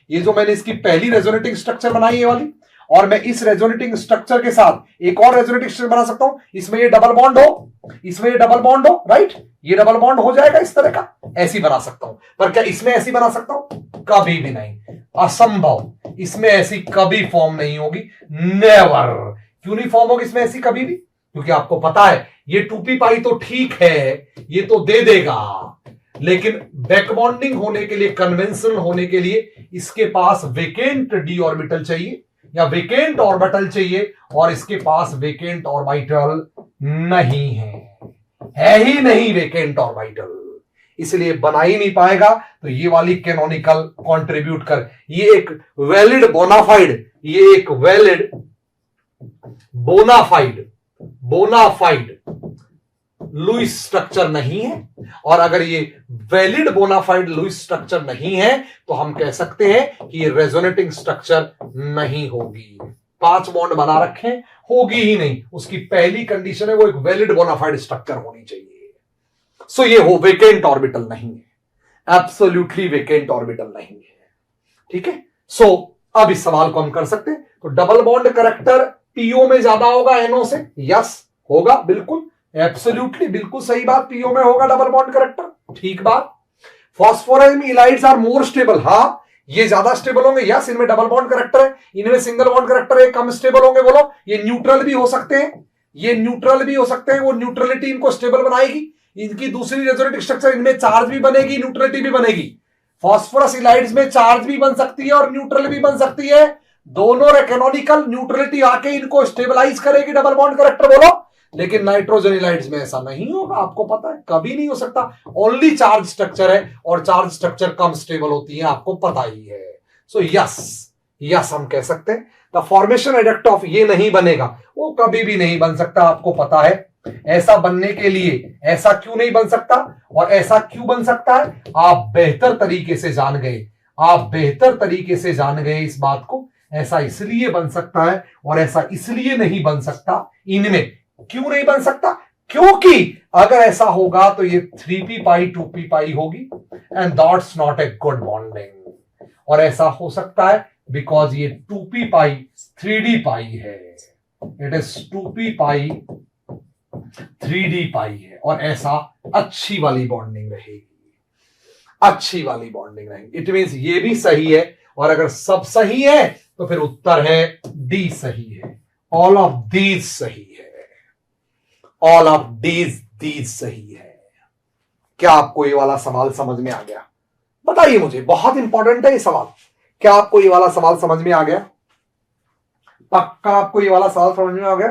ये जो मैंने इसकी पहली रेजोनेटिंग स्ट्रक्चर बनाई है वाली, और मैं इस रेजोनेटिंग स्ट्रक्चर के साथ एक और रेजोनेटिंग स्ट्रक्चर बना सकता हूं। इसमें ये डबल बॉन्ड हो, इसमें ये डबल बॉन्ड हो, राइट, ये डबल बॉन्ड हो जाएगा इस तरह का, ऐसी बना सकता हूं। पर क्या इसमें ऐसी बना सकता हूं? कभी भी नहीं, असंभव। इसमें ऐसी कभी फॉर्म नहीं होगी, नेवर। क्यों नहीं फॉर्म होगी इसमें ऐसी कभी भी? क्योंकि आपको पता है ये 2p पाई तो ठीक है, ये तो दे देगा, लेकिन बैक बॉन्डिंग होने के लिए, कन्वेंशन होने के लिए इसके पास वेकेंट डी ऑर्बिटल चाहिए या वेकेंट ऑर्बिटल चाहिए, और इसके पास वेकेंट ऑर्बिटल नहीं है ही नहीं वेकेंट ऑर्बिटल, इसलिए बना ही नहीं पाएगा। तो ये वाली कैनोनिकल कंट्रीब्यूट कर, ये एक वैलिड बोनाफाइड, ये एक वैलिड बोनाफाइड लुईस स्ट्रक्चर नहीं है। और अगर ये वैलिड बोनाफाइड लुईस स्ट्रक्चर नहीं है तो हम कह सकते हैं कि ये रेजोनेटिंग स्ट्रक्चर नहीं होगी। 5 बॉन्ड बना रखे, होगी ही नहीं। उसकी पहली कंडीशन है वो एक वैलिड बोनाफाइड स्ट्रक्चर होनी चाहिए। सो ये हो वेकेंट ऑर्बिटल नहीं है, एब्सोल्युटली वेकेंट ऑर्बिटल नहीं है, ठीक है। सो अब इस सवाल को हम कर सकते हैं। तो डबल बॉन्ड करैक्टर पीओ में ज्यादा होगा एनओ से, यस होगा, बिल्कुल एब्सोल्युटली, बिल्कुल सही बात, पीओ में होगा डबल बॉन्ड करैक्टर, ठीक बात। फॉस्फोरस इलाइड्स आर मोर स्टेबल, हाँ ये ज्यादा स्टेबल होंगे, यस इनमें डबल बॉन्ड करैक्टर है, इनमें सिंगल बॉन्ड करैक्टर है, कम स्टेबल होंगे। बोलो ये न्यूट्रल भी हो सकते हैं, ये न्यूट्रल भी हो सकते हैं, वो न्यूट्रलिटी इनको स्टेबल बनाएगी। इनकी दूसरी रेजोनेटिव स्ट्रक्चर, इनमें चार्ज भी बनेगी, न्यूट्रलिटी भी बनेगी। फॉस्फोरस इलाइड्स में चार्ज भी बन सकती है और न्यूट्रल भी बन सकती है, दोनों कैनोनिकल न्यूट्रलिटी आके इनको स्टेबलाइज करेगी डबल बॉन्ड करैक्टर। बोलो, लेकिन नाइट्रोजन इलाइड्स में ऐसा नहीं होगा, आपको पता है, कभी नहीं हो सकता। ओनली चार्ज स्ट्रक्चर है और चार्ज स्ट्रक्चर कम स्टेबल होती है, आपको पता ही है। सो यस हम कह सकते हैं द फॉर्मेशन एडक्ट ऑफ, ये नहीं बनेगा, वो कभी भी नहीं बन सकता, आपको पता है। ऐसा बनने के लिए ऐसा क्यों नहीं बन सकता और ऐसा क्यों बन सकता है, आप बेहतर तरीके से जान गए, आप बेहतर तरीके से जान गए इस बात को। ऐसा इसलिए बन सकता है और ऐसा इसलिए नहीं बन सकता, इनमें क्यों नहीं बन सकता? क्योंकि अगर ऐसा होगा तो ये 3p पाई 2p पाई होगी and that's not a good bonding. और ऐसा हो सकता है बिकॉज ये 2p पाई 3d पाई है, it is 2p pi 3d पाई है, और ऐसा अच्छी वाली बॉन्डिंग रहेगी, अच्छी वाली बॉन्डिंग रहेगी। इट मींस ये भी सही है, और अगर सब सही है तो फिर उत्तर है डी सही है, ऑल ऑफ दीज सही है, ऑल ऑफ दीज सही है। क्या आपको ये वाला सवाल समझ में आ गया? बताइए मुझे, बहुत इंपॉर्टेंट है ये सवाल। क्या आपको ये वाला सवाल समझ में आ गया? पक्का आपको ये वाला सवाल समझ में आ गया?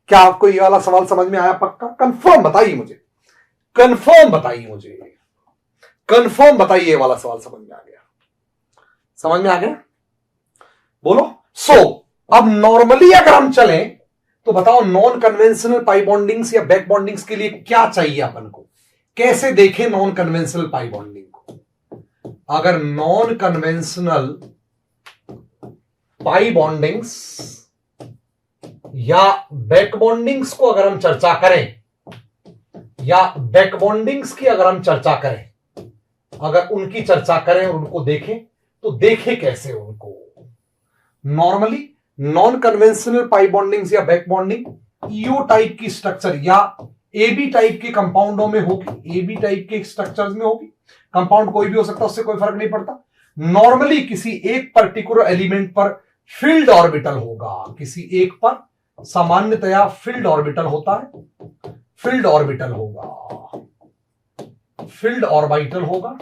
क्या आपको ये वाला सवाल समझ में आया? पक्का कंफर्म बताइए मुझे, कंफर्म बताइए मुझे, कंफर्म बताइए ये वाला सवाल समझ में आ गया? समझ में आ गया? बोलो। सो अब नॉर्मली अगर हम चलें तो बताओ नॉन कन्वेंशनल पाई बॉन्डिंग्स या बैक बॉन्डिंग्स के लिए क्या चाहिए अपन को? कैसे देखें नॉन कन्वेंशनल पाई बॉन्डिंग को? अगर नॉन कन्वेंशनल पाई बॉन्डिंग्स या बैक बॉन्डिंग्स को अगर हम चर्चा करें, या बैक बॉन्डिंग्स की अगर हम चर्चा करें, अगर उनकी चर्चा करें और उनको देखें, तो देखें कैसे उनको? नॉर्मली नॉन कन्वेंशनल पाई बॉन्डिंग्स या बैक बॉन्डिंग ईओ टाइप की स्ट्रक्चर या एबी टाइप के कंपाउंडों में होगी, एबी टाइप के स्ट्रक्चर्स में होगी। कंपाउंड कोई भी हो सकता है, उससे कोई फर्क नहीं पड़ता। नॉर्मली किसी एक पर्टिकुलर एलिमेंट पर फील्ड ऑर्बिटल होगा, किसी एक पर सामान्यतया फील्ड ऑर्बिटल होता है, फील्ड ऑर्बिटल होगा, फील्ड ऑर्बिटल होगा,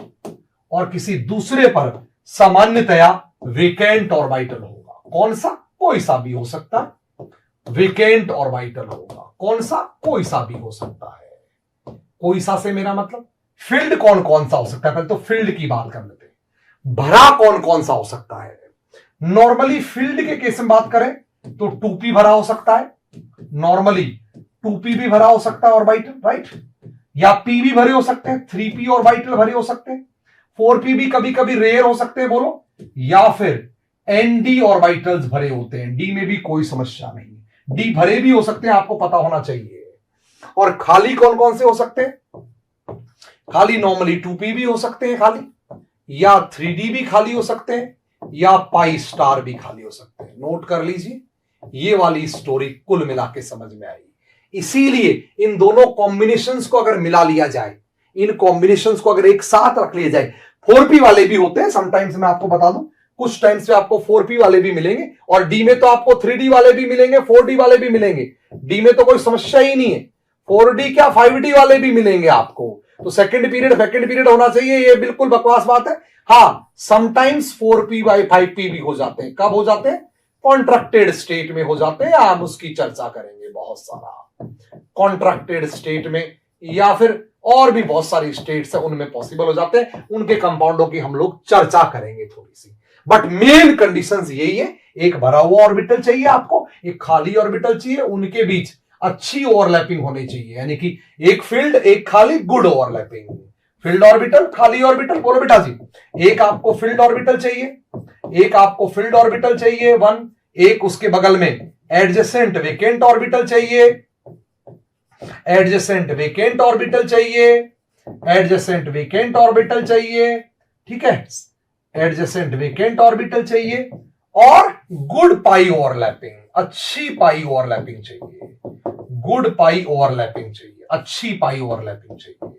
और किसी दूसरे पर सामान्यतया वेकेंट ऑर्बिटल होगा। कौन सा? कोई सा भी हो सकता है, वेकेंट ऑर्बिटल होगा। कौन सा? कोई सा भी हो सकता है। कोई सा से मेरा मतलब फील्ड कौन कौन सा हो सकता है? पहले तो फील्ड की बात कर लेते हैं। भरा कौन कौन सा हो सकता है? नॉर्मली फील्ड के केस में बात करें तो 2p भरा हो सकता है, नॉर्मली 2p भी भरा हो सकता है ऑर्बिटल, राइट? या p भी भरे हो सकते हैं, 3p ऑर्बिटल भरे हो सकते हैं, 4p भी कभी कभी रेयर हो सकते हैं, बोलो। या फिर nd ऑर्बिटल्स भरे होते हैं, d में भी कोई समस्या नहीं, d भरे भी हो सकते हैं, आपको पता होना चाहिए। और खाली कौन कौन से हो सकते हैं? खाली नॉर्मली 2p भी हो सकते हैं खाली, या 3d भी खाली हो सकते हैं, या पाई स्टार भी खाली हो सकते हैं। नोट कर लीजिए, ये वाली स्टोरी कुल मिला के समझ में आई। इसीलिए इन दोनों कॉम्बिनेशंस को अगर मिला लिया जाए, इन कॉम्बिनेशंस को अगर एक साथ रख लिया जाए, 4p वाले भी होते हैं समटाइम्स, मैं आपको बता दूं, कुछ टाइम्स पे आपको 4p वाले भी मिलेंगे, और डी में तो आपको 3d वाले भी मिलेंगे, 4d वाले भी मिलेंगे। डी में तो कोई समस्या ही नहीं है, 4d क्या 5d वाले भी मिलेंगे आपको। तो सेकंड पीरियड होना चाहिए, ये बिल्कुल बकवास बात है। हाँ, समटाइम्स 4p बाई 5p भी हो जाते हैं। कब हो जाते हैं? कॉन्ट्रैक्टेड स्टेट में हो जाते हैं, हम उसकी चर्चा करेंगे बहुत सारा। कॉन्ट्रैक्टेड स्टेट में या फिर और भी बहुत सारी स्टेट्स है, उनमें पॉसिबल हो जाते हैं, उनके कंपाउंडों की हम लोग चर्चा करेंगे थोड़ी सी। बट मेन कंडीशंस यही है, एक भरा हुआ ऑर्बिटल चाहिए आपको, एक खाली ऑर्बिटल चाहिए, उनके बीच अच्छी ओवरलैपिंग होनी चाहिए, यानी कि एक फील्ड एक खाली, गुड ओवरलैपिंग। फील्ड ऑर्बिटल खाली ऑर्बिटल, बोलो बेटा जी। एक आपको फील्ड ऑर्बिटल चाहिए, एक आपको फील्ड ऑर्बिटल चाहिए 1, एक उसके बगल में एडजेसेंट वेकेंट ऑर्बिटल चाहिए, एडजेसेंट वेकेंट ऑर्बिटल चाहिए, एडजेसेंट वेकेंट ऑर्बिटल चाहिए, ठीक है, एडजेसेंट वेकेंट ऑर्बिटल चाहिए, और गुड पाई ओवरलैपिंग, अच्छी पाई ओवरलैपिंग चाहिए, गुड पाई ओवरलैपिंग चाहिए, अच्छी पाई ओवरलैपिंग चाहिए,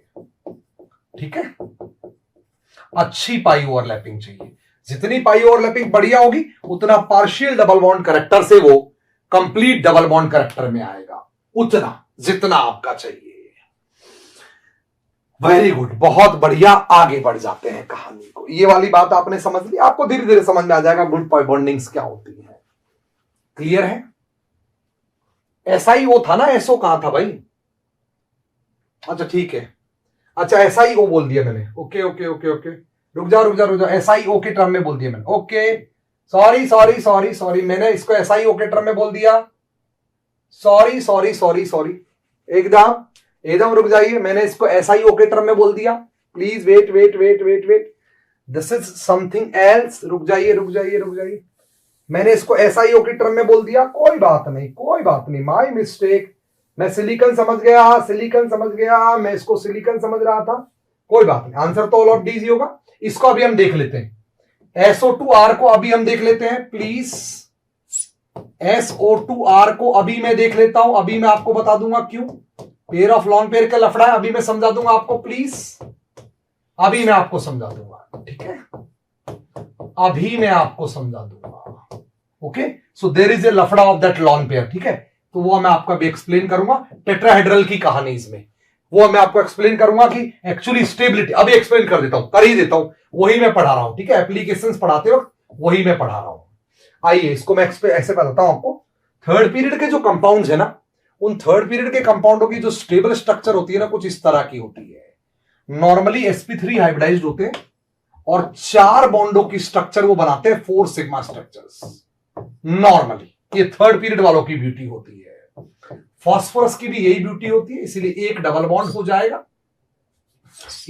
ठीक है, अच्छी पाई ओवरलैपिंग चाहिए। जितनी पाई ओवरलैपिंग बढ़िया होगी, उतना पार्शियल डबल बॉन्ड कैरेक्टर से वो कंप्लीट डबल बॉन्ड कैरेक्टर में आएगा, उतना जितना आपका चाहिए। वेरी गुड, बहुत बढ़िया। आगे बढ़ जाते हैं कहानी को। ये वाली बात आपने समझ ली, आपको धीरे धीरे समझ में आ जाएगा गुड पाई बॉन्डिंग्स क्या होती है। क्लियर है? ऐसा ही वो था ना, एसओ कहां था भाई? अच्छा ठीक है, अच्छा ऐसा ही वो बोल दिया मैंने। ओके ओके ओके ओके, रुक जाओ, ऐसा ही ओके टर्म में बोल दिया मैंने। ओके, सॉरी, मैंने इसको ऐसा ही ओके टर्म में बोल दिया। सॉरी, एकदम रुक जाइए, मैंने इसको ऐसा ही ओके टर्म में बोल दिया। Please wait, this is something else. रुक जाइए, मैंने इसको SiO की टर्म में बोल दिया, कोई बात नहीं, कोई बात नहीं, माय मिस्टेक। मैं सिलिकॉन समझ गया, सिलिकॉन समझ गया, मैं इसको सिलिकॉन समझ रहा था, कोई बात नहीं। आंसर तो ऑल ऑफ डी होगा। इसको अभी हम देख लेते हैं, SO2R को अभी हम देख लेते हैं प्लीज। SO2R को अभी मैं देख लेता हूं, अभी मैं आपको बता दूंगा क्यों। पेयर ऑफ लॉन पेयर का लफड़ा है, अभी मैं समझा दूंगा आपको प्लीज, अभी मैं आपको समझा दूंगा, ठीक है, अभी मैं आपको समझा दूंगा। Okay, so there is a लफड़ा ऑफ दैट लॉन पेयर, ठीक है, तो वो मैं आपको अभी एक्सप्लेन करूंगा। टेट्राहेड्रल की कहानी इसमें, वो मैं आपको एक्सप्लेन करूंगा कि एक्चुअली स्टेबिलिटी, अभी एक्सप्लेन कर देता हूं, कर ही देता हूं, वही मैं पढ़ा रहा हूं, ठीक है, एप्लीकेशंस पढ़ाते वक्त वही मैं पढ़ा रहा हूं। आइए इसको मैं ऐसे बताता हूं आपको। थर्ड पीरियड के जो कंपाउंड्स है ना, उन थर्ड पीरियड के कंपाउंडों की जो स्टेबल स्ट्रक्चर होती है ना, कुछ इस तरह की होती है। नॉर्मली sp3 हाइब्रिडाइज्ड होते हैं और 4 बॉन्डों की स्ट्रक्चर वो बनाते हैं 4 सिग्मा स्ट्रक्चर्स। नॉर्मली ये थर्ड पीरियड वालों की ब्यूटी होती है। फास्फोरस की भी यही ब्यूटी होती है, इसीलिए एक डबल बॉन्ड हो जाएगा,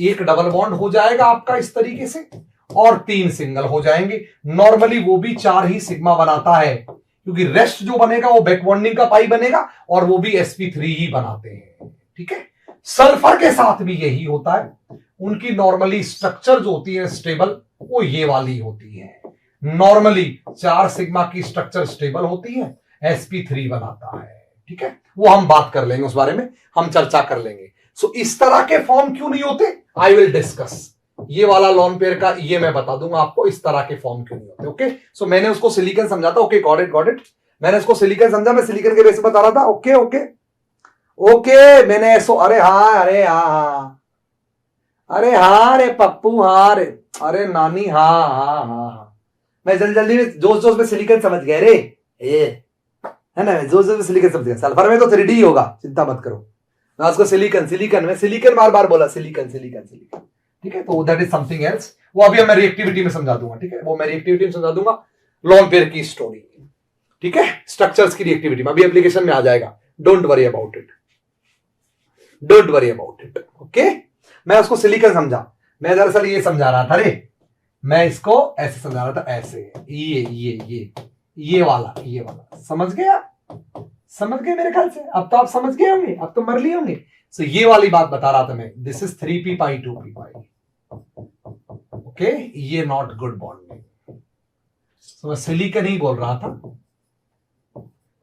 एक डबल बॉन्ड हो जाएगा आपका इस तरीके से, और 3 सिंगल हो जाएंगे। नॉर्मली वो भी 4 ही सिग्मा बनाता है, क्योंकि रेस्ट जो बनेगा वो बैक बॉन्डिंग का पाई बनेगा, और वो भी sp3 ही बनाते हैं, ठीक है। सल्फर के साथ भी यही होता है, उनकी नॉर्मली स्ट्रक्चर जो होती है स्टेबल, वो ये वाली होती है। नॉर्मली 4 सिग्मा की स्ट्रक्चर स्टेबल होती है, sp3 बनाता है, ठीक है, वो हम बात कर लेंगे, उस बारे में हम चर्चा कर लेंगे। सो इस तरह के फॉर्म क्यों नहीं होते, आई विल डिस्कस। ये वाला लॉन पेयर का ये मैं बता दूंगा आपको, इस तरह के फॉर्म क्यों नहीं होते। ओके, सो मैंने उसको सिलिकॉन समझा था, okay, got it got it, मैंने उसको सिलिकॉन समझा, मैं सिलिकॉन के बेस पे बता रहा था। ओके ओके ओके, मैंने ऐसो, अरे हाँ, अरे हाँ हाँ, अरे हाँ, अरे पप्पू, हाँ, अरे नानी, हाँ हाँ हाँ हाँ, मैं जल्दी में जोश जोश में सिलिकॉन समझ गए रे, ये है ना, जोश जोश में सिलिकॉन समझ गया। सल्फर में तो 3D होगा, चिंता मत करो। मैं उसको सिलिकॉन सिलिकॉन में सिलिकॉन बार बार बोला, सिलिकॉन सिलिकॉन सिलिकॉन, ठीक है, तो दैट इज समथिंग एल्स। वो अभी मैं रिएक्टिविटी में समझा दूंगा, ठीक है, वो मैं रिएक्टिविटी में समझा दूंगा, लॉन पेयर की स्टोरी, ठीक है, स्ट्रक्चर्स की रिएक्टिविटी में अभी एप्लीकेशन में आ जाएगा। Don't worry about it, don't worry about it. Okay, मैं उसको सिलिकॉन समझा, मैं दरअसल ये समझा रहा था रे, मैं इसको ऐसे समझा रहा था, ऐसे ये वाला समझ गया, समझ गए मेरे ख्याल से, अब तो आप समझ गए होंगे, अब तो मर लिए होंगे। सो ये वाली बात बता रहा था मैं, this is 3p pi 2p pi, okay, ये नॉट गुड बॉन्डिंग। सो मैं सिलिकॉन ही बोल रहा था,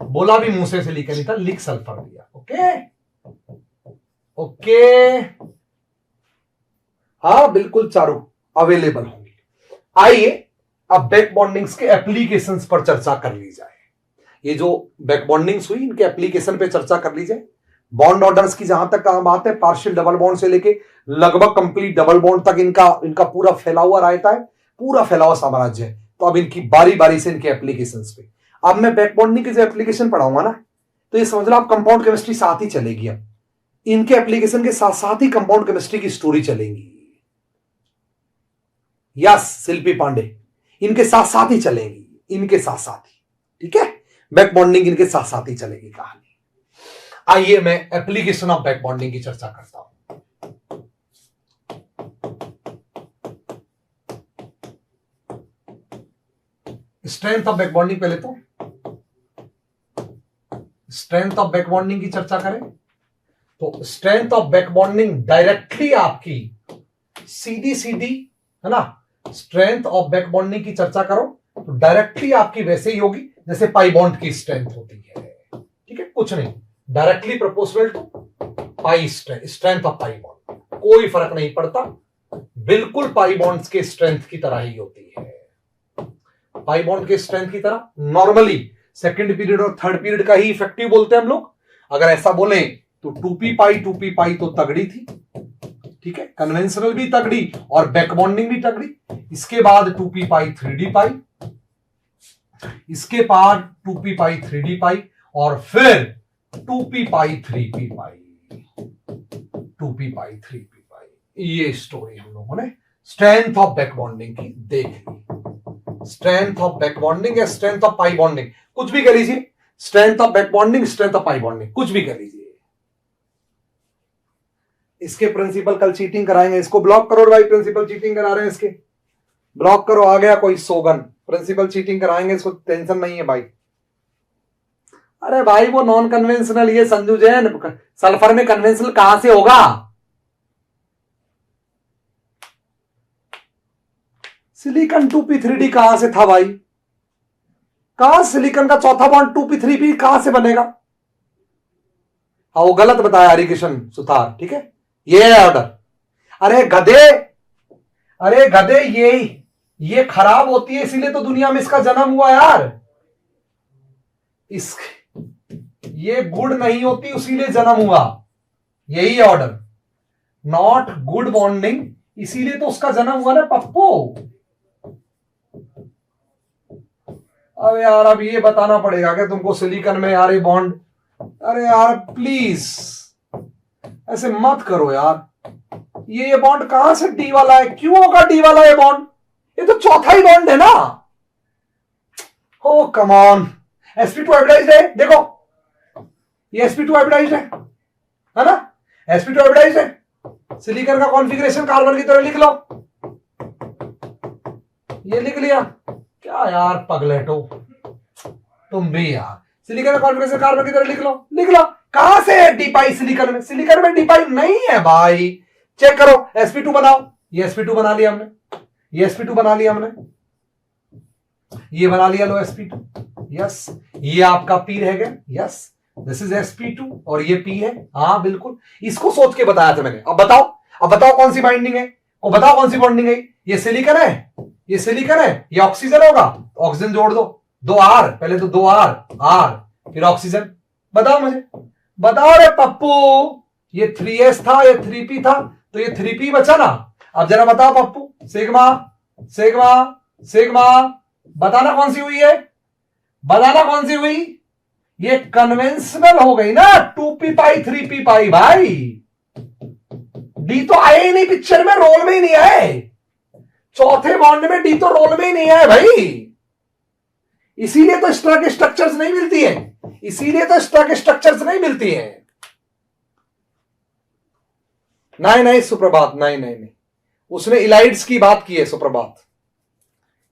बोला भी मुंह से सिलिकॉन ही था, लिख सल्फर दिया। ओके ओके, हाँ बिल्कुल, चारों अवेलेबल होंगे। आइए अब बैक बॉन्डिंग्स के एप्लीकेशंस पर चर्चा कर ली जाए। ये जो बैक बॉन्डिंग्स हुई, इनके एप्लीकेशन पे चर्चा कर ली जाए। बॉन्ड ऑर्डर्स की जहां तक बात है, पार्शियल डबल बॉन्ड से लेके लगभग कंप्लीट डबल बॉन्ड तक इनका पूरा फैला हुआ रहता है, पूरा फैला हुआ साम्राज्य है। तो अब इनकी बारी बारी से इनके एप्लीकेशंस पे, अब मैं बैक बॉन्डिंग की जो एप्लीकेशन पढ़ाऊंगा ना, तो ये समझ लो आप कंपाउंड केमिस्ट्री साथ ही चलेगी। अब इनके एप्लीकेशन के साथ साथ ही कंपाउंड केमिस्ट्री की स्टोरी चलेगी। यस शिल्पी पांडे, इनके साथ साथ ही चलेगी, इनके साथ साथ ही, ठीक है, बैक बॉन्डिंग इनके साथ साथ ही चलेगी कहानी। आइए मैं एप्लीकेशन ऑफ बैक बॉन्डिंग की चर्चा करता हूं। स्ट्रेंथ ऑफ बैक बॉन्डिंग पहले तो स्ट्रेंथ ऑफ बैक बॉन्डिंग की चर्चा करें तो strength of back bonding directly आपकी सीधी सीधी है ना, स्ट्रेंथ ऑफ बैक बॉन्डिंग की चर्चा करो तो डायरेक्टली आपकी वैसे ही होगी जैसे पाई बॉन्ड की स्ट्रेंथ होती है, ठीक है, कुछ नहीं, directly proportional to pi strength of pi bond, कोई फर्क नहीं पड़ता, बिल्कुल पाई बॉन्ड्स के स्ट्रेंथ की तरह ही होती है, पाई बॉन्ड के स्ट्रेंथ की तरह। नॉर्मली सेकंड पीरियड और थर्ड पीरियड का ही इफेक्टिव बोलते हैं हम लोग। अगर ऐसा बोले तो 2p पाई तो तगड़ी थी, ठीक है, कन्वेंशनल भी तगड़ी और बैक बॉन्डिंग भी तगड़ी। इसके बाद 2p पाई 3d पाई, इसके बाद 2p पाई 3d पाई, और फिर 2p पाई 3p पाई, 2p पाई 3p पाई। ये स्टोरी हम लोगों ने स्ट्रेंथ ऑफ बैक बॉन्डिंग की देख ली। स्ट्रेंथ ऑफ बैक बॉन्डिंग या स्ट्रेंथ ऑफ पाई बॉन्डिंग, कुछ भी कह लीजिए, strength of back bonding, strength of pi bonding, कुछ भी कह लीजिए। इसके प्रिंसिपल कल चीटिंग कराएंगे, इसको ब्लॉक करो भाई, प्रिंसिपल चीटिंग करा रहे हैं इसके, ब्लॉक करो, आ गया कोई सोगन, प्रिंसिपल चीटिंग कराएंगे, इसको टेंशन नहीं है भाई। अरे भाई वो नॉन कन्वेंशनल, ये संजू जैन, सल्फर में कन्वेंशनल कहां से होगा? सिलिकॉन 2p3d कहां से था भाई? कहां सिलिकॉन का चौथा बॉन्ड 2p3p कहां से बनेगा? हाँ वो गलत बताया हरिकिशन सुतार, ठीक है, ये है ऑर्डर। अरे गधे, अरे गधे, ये खराब होती है इसीलिए तो दुनिया में इसका जन्म हुआ यार। ये गुड नहीं होती इसीलिए जन्म हुआ, यही है ऑर्डर। नॉट गुड बॉन्डिंग, इसीलिए तो उसका जन्म हुआ ना पप्पू। अब यार अब ये बताना पड़ेगा कि तुमको सिलिकॉन में यार ये बॉन्ड, अरे यार प्लीज ऐसे मत करो यार। ये बॉन्ड कहां से डी वाला है? क्यों होगा डी वाला ये बॉन्ड? ये तो चौथा ही बॉन्ड है ना। ओ कम ऑन, sp2 हाइब्रिडाइज्ड है, देखो ये sp2 हाइब्रिडाइज्ड है ना, sp2 हाइब्रिडाइज्ड है। सिलिकॉन का कॉन्फ़िगरेशन कार्बन की तरह लिख लो, ये लिख लिया। क्या यार पगलेटो तुम भी यार, सिलिकॉन का कॉन्फ़िगरेशन कार्बन की तरह लिख लो। कहां से है डी पाई सिलिकॉन में? सिलिकॉन में डी पाई नहीं है भाई, चेक करो। sp2 बनाओ, ये sp2 बना लिया हमने, ये sp2 बना लिया हमने, ये बना लिया लो sp2, यस। ये आपका p रह गया, यस, दिस इज sp2 और ये p है, हाँ बिल्कुल, इसको सोच के बताया था मैंने। अब बताओ कौन सी बाइंडिंग है, वो बताओ कौन सी बॉन्डिंग है। ये सिलिकॉन है, ये सिलिकॉन है, ये ऑक्सीजन होगा, ऑक्सीजन जोड़ दो, 2R, पहले तो 2R, R फिर ऑक्सीजन। बताओ मुझे, बताओ रे पप्पू, ये 3s था, ये 3p था, तो ये 3p बचा ना। अब जरा बताओ पप्पू, सिग्मा सिग्मा सिग्मा, बताना कौन सी हुई है, बताना कौन सी हुई? ये कन्वेंशनल हो गई ना, 2p पाई 3p पाई भाई। डी तो आए ही नहीं पिक्चर में, रोल में ही नहीं आए, चौथे बॉन्ड में डी तो रोल में ही नहीं आए भाई। इसीलिए तो इस तरह के स्ट्रक्चर्स नहीं मिलती है, इसीलिए तो इस तरह के स्ट्रक्चर्स नहीं मिलती हैं। नहीं सुप्रभात, नहीं, उसने इलाइड्स की बात की है सुप्रभात,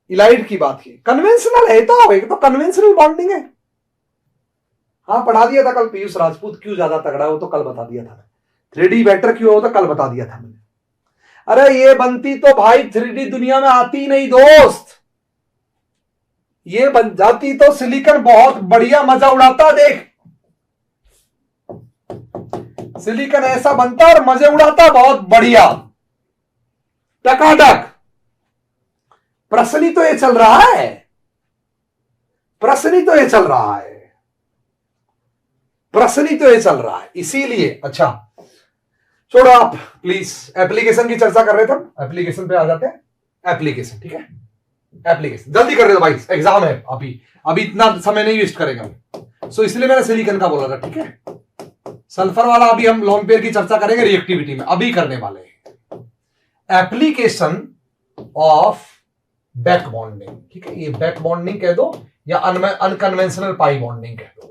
इलाइड की बात की। कन्वेंशनल है तो कन्वेंशनल बॉन्डिंग है। हाँ पढ़ा दिया था कल पीयूष राजपूत क्यों ज्यादा तगड़ा है, वो तो कल बता दिया था। 3D बेटर क्यों हो तो कल बता दिया था मैंने। अरे ये बनती तो भाई 3D दुनिया में आती नहीं दोस्त, ये बन जाती तो सिलिकॉन बहुत बढ़िया मजा उड़ाता। देख सिलिकॉन ऐसा बनता और मजे उड़ाता बहुत बढ़िया, टकाटक। प्रश्न ही तो ये चल रहा है, प्रश्न ही तो ये चल रहा है, प्रश्न ही तो ये चल रहा है। इसीलिए अच्छा छोड़ो आप प्लीज, एप्लीकेशन की चर्चा कर रहे थे हम, एप्लीकेशन पे आ जाते हैं। एप्लीकेशन, ठीक है, एप्लीकेशन जल्दी कर रहे हो भाई, एग्जाम है अभी इतना समय नहीं वेस्ट करेंगे। सो इसलिए मैंने सिलिकॉन का बोला था, ठीक है। सल्फर वाला अभी हम लॉन्ग पेयर की चर्चा करेंगे रिएक्टिविटी में, अभी करने वाले हैं। एप्लीकेशन ऑफ बैक बॉन्डिंग, ठीक है, ये बैक बॉन्डिंग कह दो या अनकन्वेंशनल पाई बॉन्डिंग कह दो,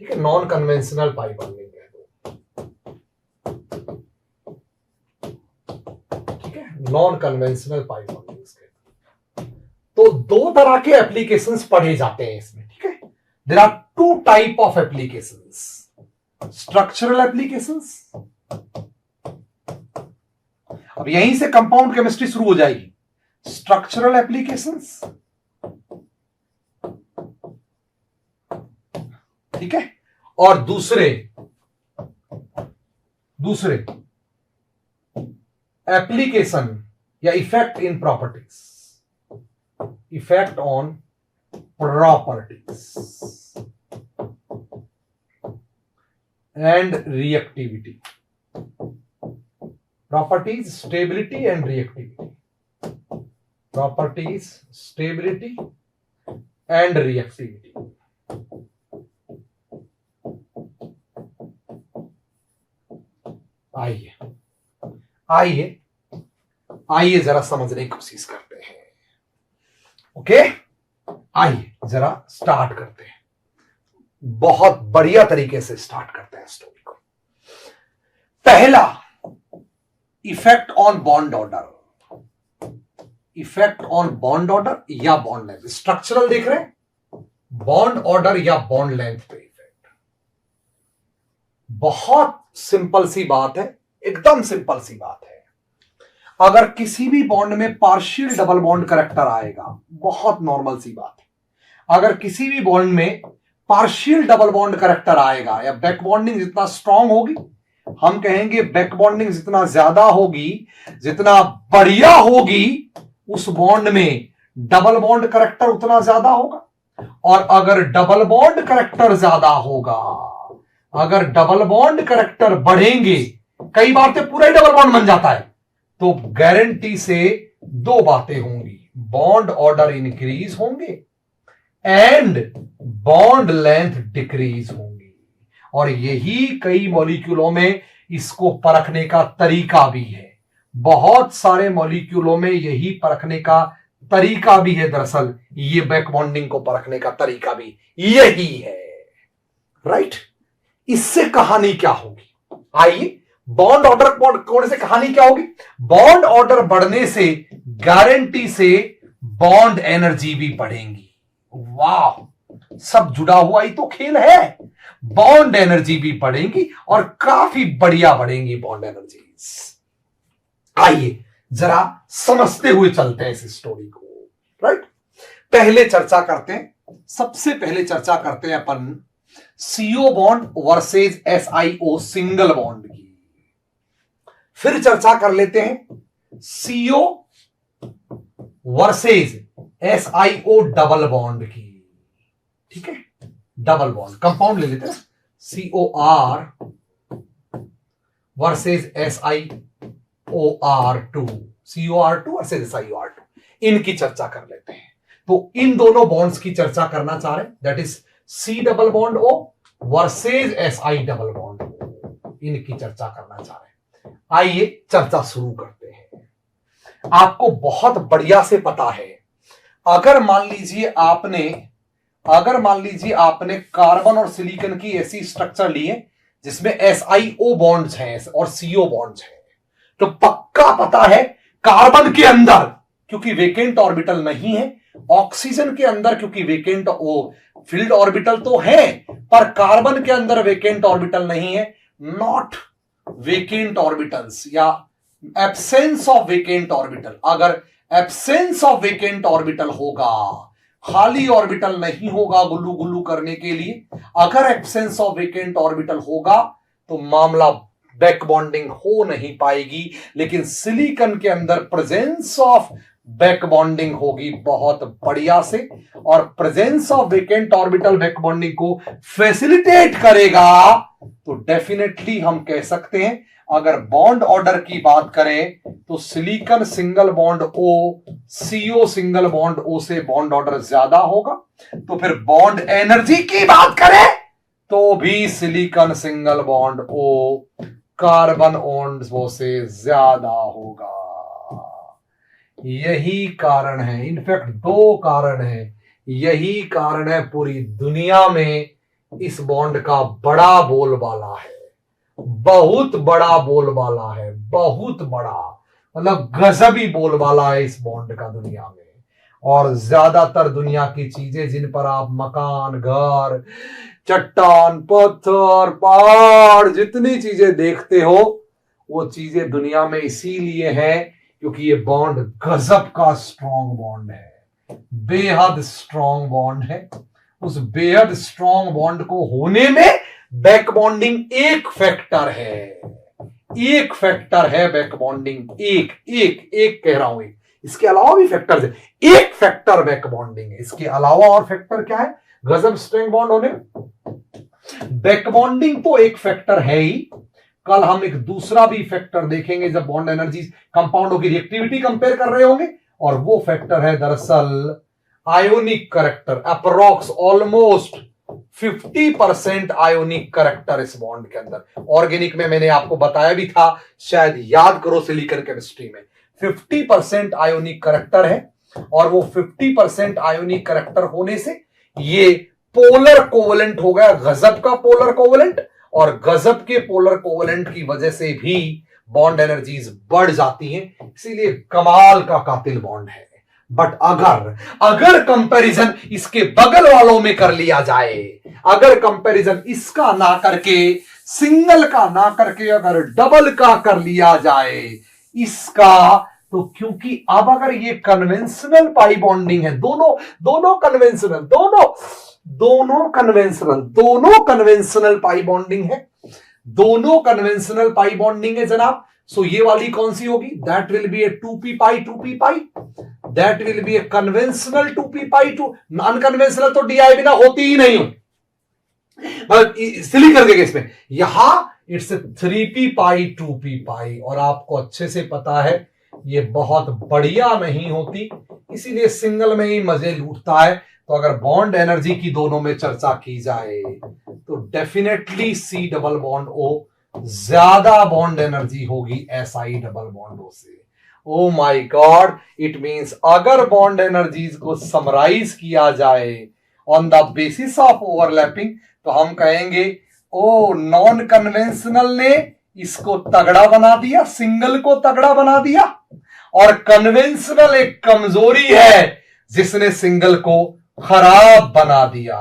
ठीक है, नॉन कन्वेंशनल पाई बॉन्डिंग कह दो, ठीक है, नॉन कन्वेंशनल पाई बॉन्डिंग कह दो। तो दो तरह के एप्लीकेशंस पढ़े जाते हैं इसमें, ठीक है। There are two type of applications, structural applications. अब यहीं से कंपाउंड केमिस्ट्री शुरू हो जाएगी। स्ट्रक्चरल एप्लीकेशंस, ठीक है, और दूसरे एप्लीकेशन या effect in properties, effect on properties and reactivity, properties stability and reactivity, properties stability and reactivity. आइए जरा समझने की कोशिश करते हैं, ओके। आइए जरा स्टार्ट करते हैं, बहुत बढ़िया तरीके से स्टार्ट करते हैं स्टोरी को। पहला, effect on bond order, effect on bond order या बॉन्ड लेंथ, स्ट्रक्चरल देख रहे हैं, बॉन्ड ऑर्डर या बॉन्ड लेंथ पे इफेक्ट। बहुत सिंपल सी बात है, एकदम सिंपल सी बात है। अगर किसी भी बॉन्ड में पार्शियल डबल बॉन्ड करैक्टर आएगा, बहुत नॉर्मल सी बात है, अगर किसी भी बॉन्ड में पार्शियल डबल बॉन्ड करैक्टर आएगा या बैक बॉन्डिंग जितना स्ट्रांग होगी, हम कहेंगे बैक बॉन्डिंग जितना ज्यादा होगी, जितना बढ़िया होगी, उस बॉन्ड में डबल बॉन्ड करैक्टर उतना ज्यादा होगा। और अगर डबल बॉन्ड करैक्टर ज्यादा होगा, अगर डबल बॉन्ड करैक्टर बढ़ेंगे, कई बार तो पूरा ही डबल बॉन्ड बन जाता है, तो गारंटी से दो बातें होंगी, बॉन्ड ऑर्डर इंक्रीज होंगे एंड बॉन्ड लेंथ डिक्रीज होंगी। और यही कई मॉलिक्यूलों में इसको परखने का तरीका भी है, बहुत सारे मॉलिक्यूलों में यही परखने का तरीका भी है। दरअसल ये बैक बॉन्डिंग को परखने का तरीका भी यही है, राइट। इससे कहानी क्या होगी, आइए, बॉन्ड ऑर्डर बढ़ने से कहानी क्या होगी, बॉन्ड ऑर्डर बढ़ने से गारंटी से बॉन्ड एनर्जी भी बढ़ेगी। वाह, सब जुड़ा हुआ ही तो खेल है। बॉन्ड एनर्जी भी बढ़ेगी और काफी बढ़िया बढ़ेंगी बॉन्ड एनर्जीज। आइए जरा समझते हुए चलते हैं इस स्टोरी को, राइट। पहले चर्चा करते हैं, सबसे पहले चर्चा करते हैं अपन CO bond versus SiO single bond की। फिर चर्चा कर लेते हैं CO versus SiO double bond की, ठीक है, डबल बॉन्ड कंपाउंड ले लेते हैं, COR versus SiOR2, COR2 versus SiOR2, इनकी चर्चा कर लेते हैं। तो इन दोनों बॉन्ड्स की चर्चा करना चाह रहे हैं, that is C double bond O versus SI double bond O, इनकी चर्चा करना चाह रहे हैं। आइए चर्चा शुरू करते हैं। आपको बहुत बढ़िया से पता है, अगर मान लीजिए आपने कार्बन और सिलिकॉन की ऐसी स्ट्रक्चर ली है जिसमें SiO बॉन्ड्स हैं और CO बॉन्ड्स हैं, तो पक्का पता है कार्बन के अंदर क्योंकि वेकेंट ऑर्बिटल नहीं है, ऑक्सीजन के अंदर क्योंकि वेकेंट फील्ड ऑर्बिटल तो है, पर कार्बन के अंदर वेकेंट ऑर्बिटल नहीं है, नॉट वेकेंट ऑर्बिटल्स या एब्सेंस ऑफ वेकेंट ऑर्बिटल। अगर एब्सेंस ऑफ वेकेंट ऑर्बिटल होगा, खाली ऑर्बिटल नहीं होगा गुल्लू गुल्लू करने के लिए, अगर एब्सेंस ऑफ वेकेंट ऑर्बिटल होगा तो मामला बैक बॉन्डिंग हो नहीं पाएगी। लेकिन सिलिकॉन के अंदर प्रेजेंस ऑफ बैक बॉन्डिंग होगी बहुत बढ़िया से, और presence of vacant orbital back bonding को फैसिलिटेट करेगा। तो डेफिनेटली हम कह सकते हैं, अगर बॉन्ड ऑर्डर की बात करें तो silicon single bond O, CO single bond O से बॉन्ड ऑर्डर ज्यादा होगा। तो फिर बॉन्ड एनर्जी की बात करें तो भी silicon single bond O carbon O से ज्यादा होगा। यही कारण है, इनफैक्ट दो कारण है, यही कारण है पूरी दुनिया में इस बॉन्ड का बड़ा बोलबाला है, बहुत बड़ा बोलबाला है, बहुत बड़ा, मतलब गजबी बोलबाला है इस बॉन्ड का दुनिया में। और ज्यादातर दुनिया की चीजें जिन पर आप मकान, घर, चट्टान, पत्थर, पहाड़, जितनी चीजें देखते हो, वो चीजें दुनिया में इसीलिए हैं क्योंकि ये बॉन्ड गजब का स्ट्रॉन्ग बॉन्ड है, बेहद स्ट्रॉन्ग बॉन्ड है। उस बेहद स्ट्रॉन्ग बॉन्ड को होने में बैक बॉन्डिंग एक फैक्टर है, एक फैक्टर है बैक बॉन्डिंग, एक एक एक कह रहा हूं, इसके अलावा भी फैक्टर्स है, एक फैक्टर बैक बॉन्डिंग है, इसके अलावा और फैक्टर क्या है गजब स्ट्रॉन्ग बॉन्ड होने। बैक बॉन्डिंग तो एक फैक्टर है ही, कल हम एक दूसरा भी फैक्टर देखेंगे जब बॉन्ड एनर्जी कंपाउंडों की रिएक्टिविटी कंपेयर कर रहे होंगे, और वो फैक्टर है दरअसल ionic character, approx almost 50% ionic character इस बॉन्ड के अंदर। ऑर्गेनिक में मैंने आपको बताया भी था, शायद याद करो, सिलिकॉन केमिस्ट्री में 50% आयोनिक करैक्टर है, और वो 50% आयोनिक करैक्टर होने से ये पोलर कोवलेंट हो गया, गजब का पोलर कोवलेंट, और गजब के पोलर कोवलेंट की वजह से भी बॉन्ड एनर्जीज बढ़ जाती हैं, इसीलिए कमाल का कातिल बॉन्ड है। बट अगर अगर कंपैरिजन इसके बगल वालों में कर लिया जाए, अगर कंपैरिजन इसका ना करके, सिंगल का ना करके अगर डबल का कर लिया जाए इसका, तो क्योंकि अब अगर ये कन्वेंशनल पाई बॉन्डिंग है, दोनों कन्वेंशनल पाई बॉन्डिंग है, दोनों कन्वेंशनल पाई बॉन्डिंग है जनाब। सो ये वाली कौन सी होगी? That will be A 2p pi, 2p pi, that will be a conventional 2p pi. Unconventional तो डी आई बिना होती ही नहीं हो, सिली कर देगा इसमें। यहां इट्स 3p पाई 2p पाई, और आपको अच्छे से पता है ये बहुत बढ़िया नहीं होती, इसीलिए सिंगल में ही मजे लूटता है। तो अगर बॉन्ड एनर्जी की दोनों में चर्चा की जाए तो definitely C double bond O ज्यादा बॉन्ड एनर्जी होगी SI डबल बॉन्ड O से। ओ माय गॉड, इट मींस अगर बॉन्ड एनर्जीज को समराइज किया जाए on the basis of overlapping, तो हम कहेंगे ओ नॉन कन्वेंशनल ने इसको तगड़ा बना दिया, सिंगल को तगड़ा बना दिया, और कन्वेंशनल एक कमजोरी है जिसने सिंगल को खराब बना दिया।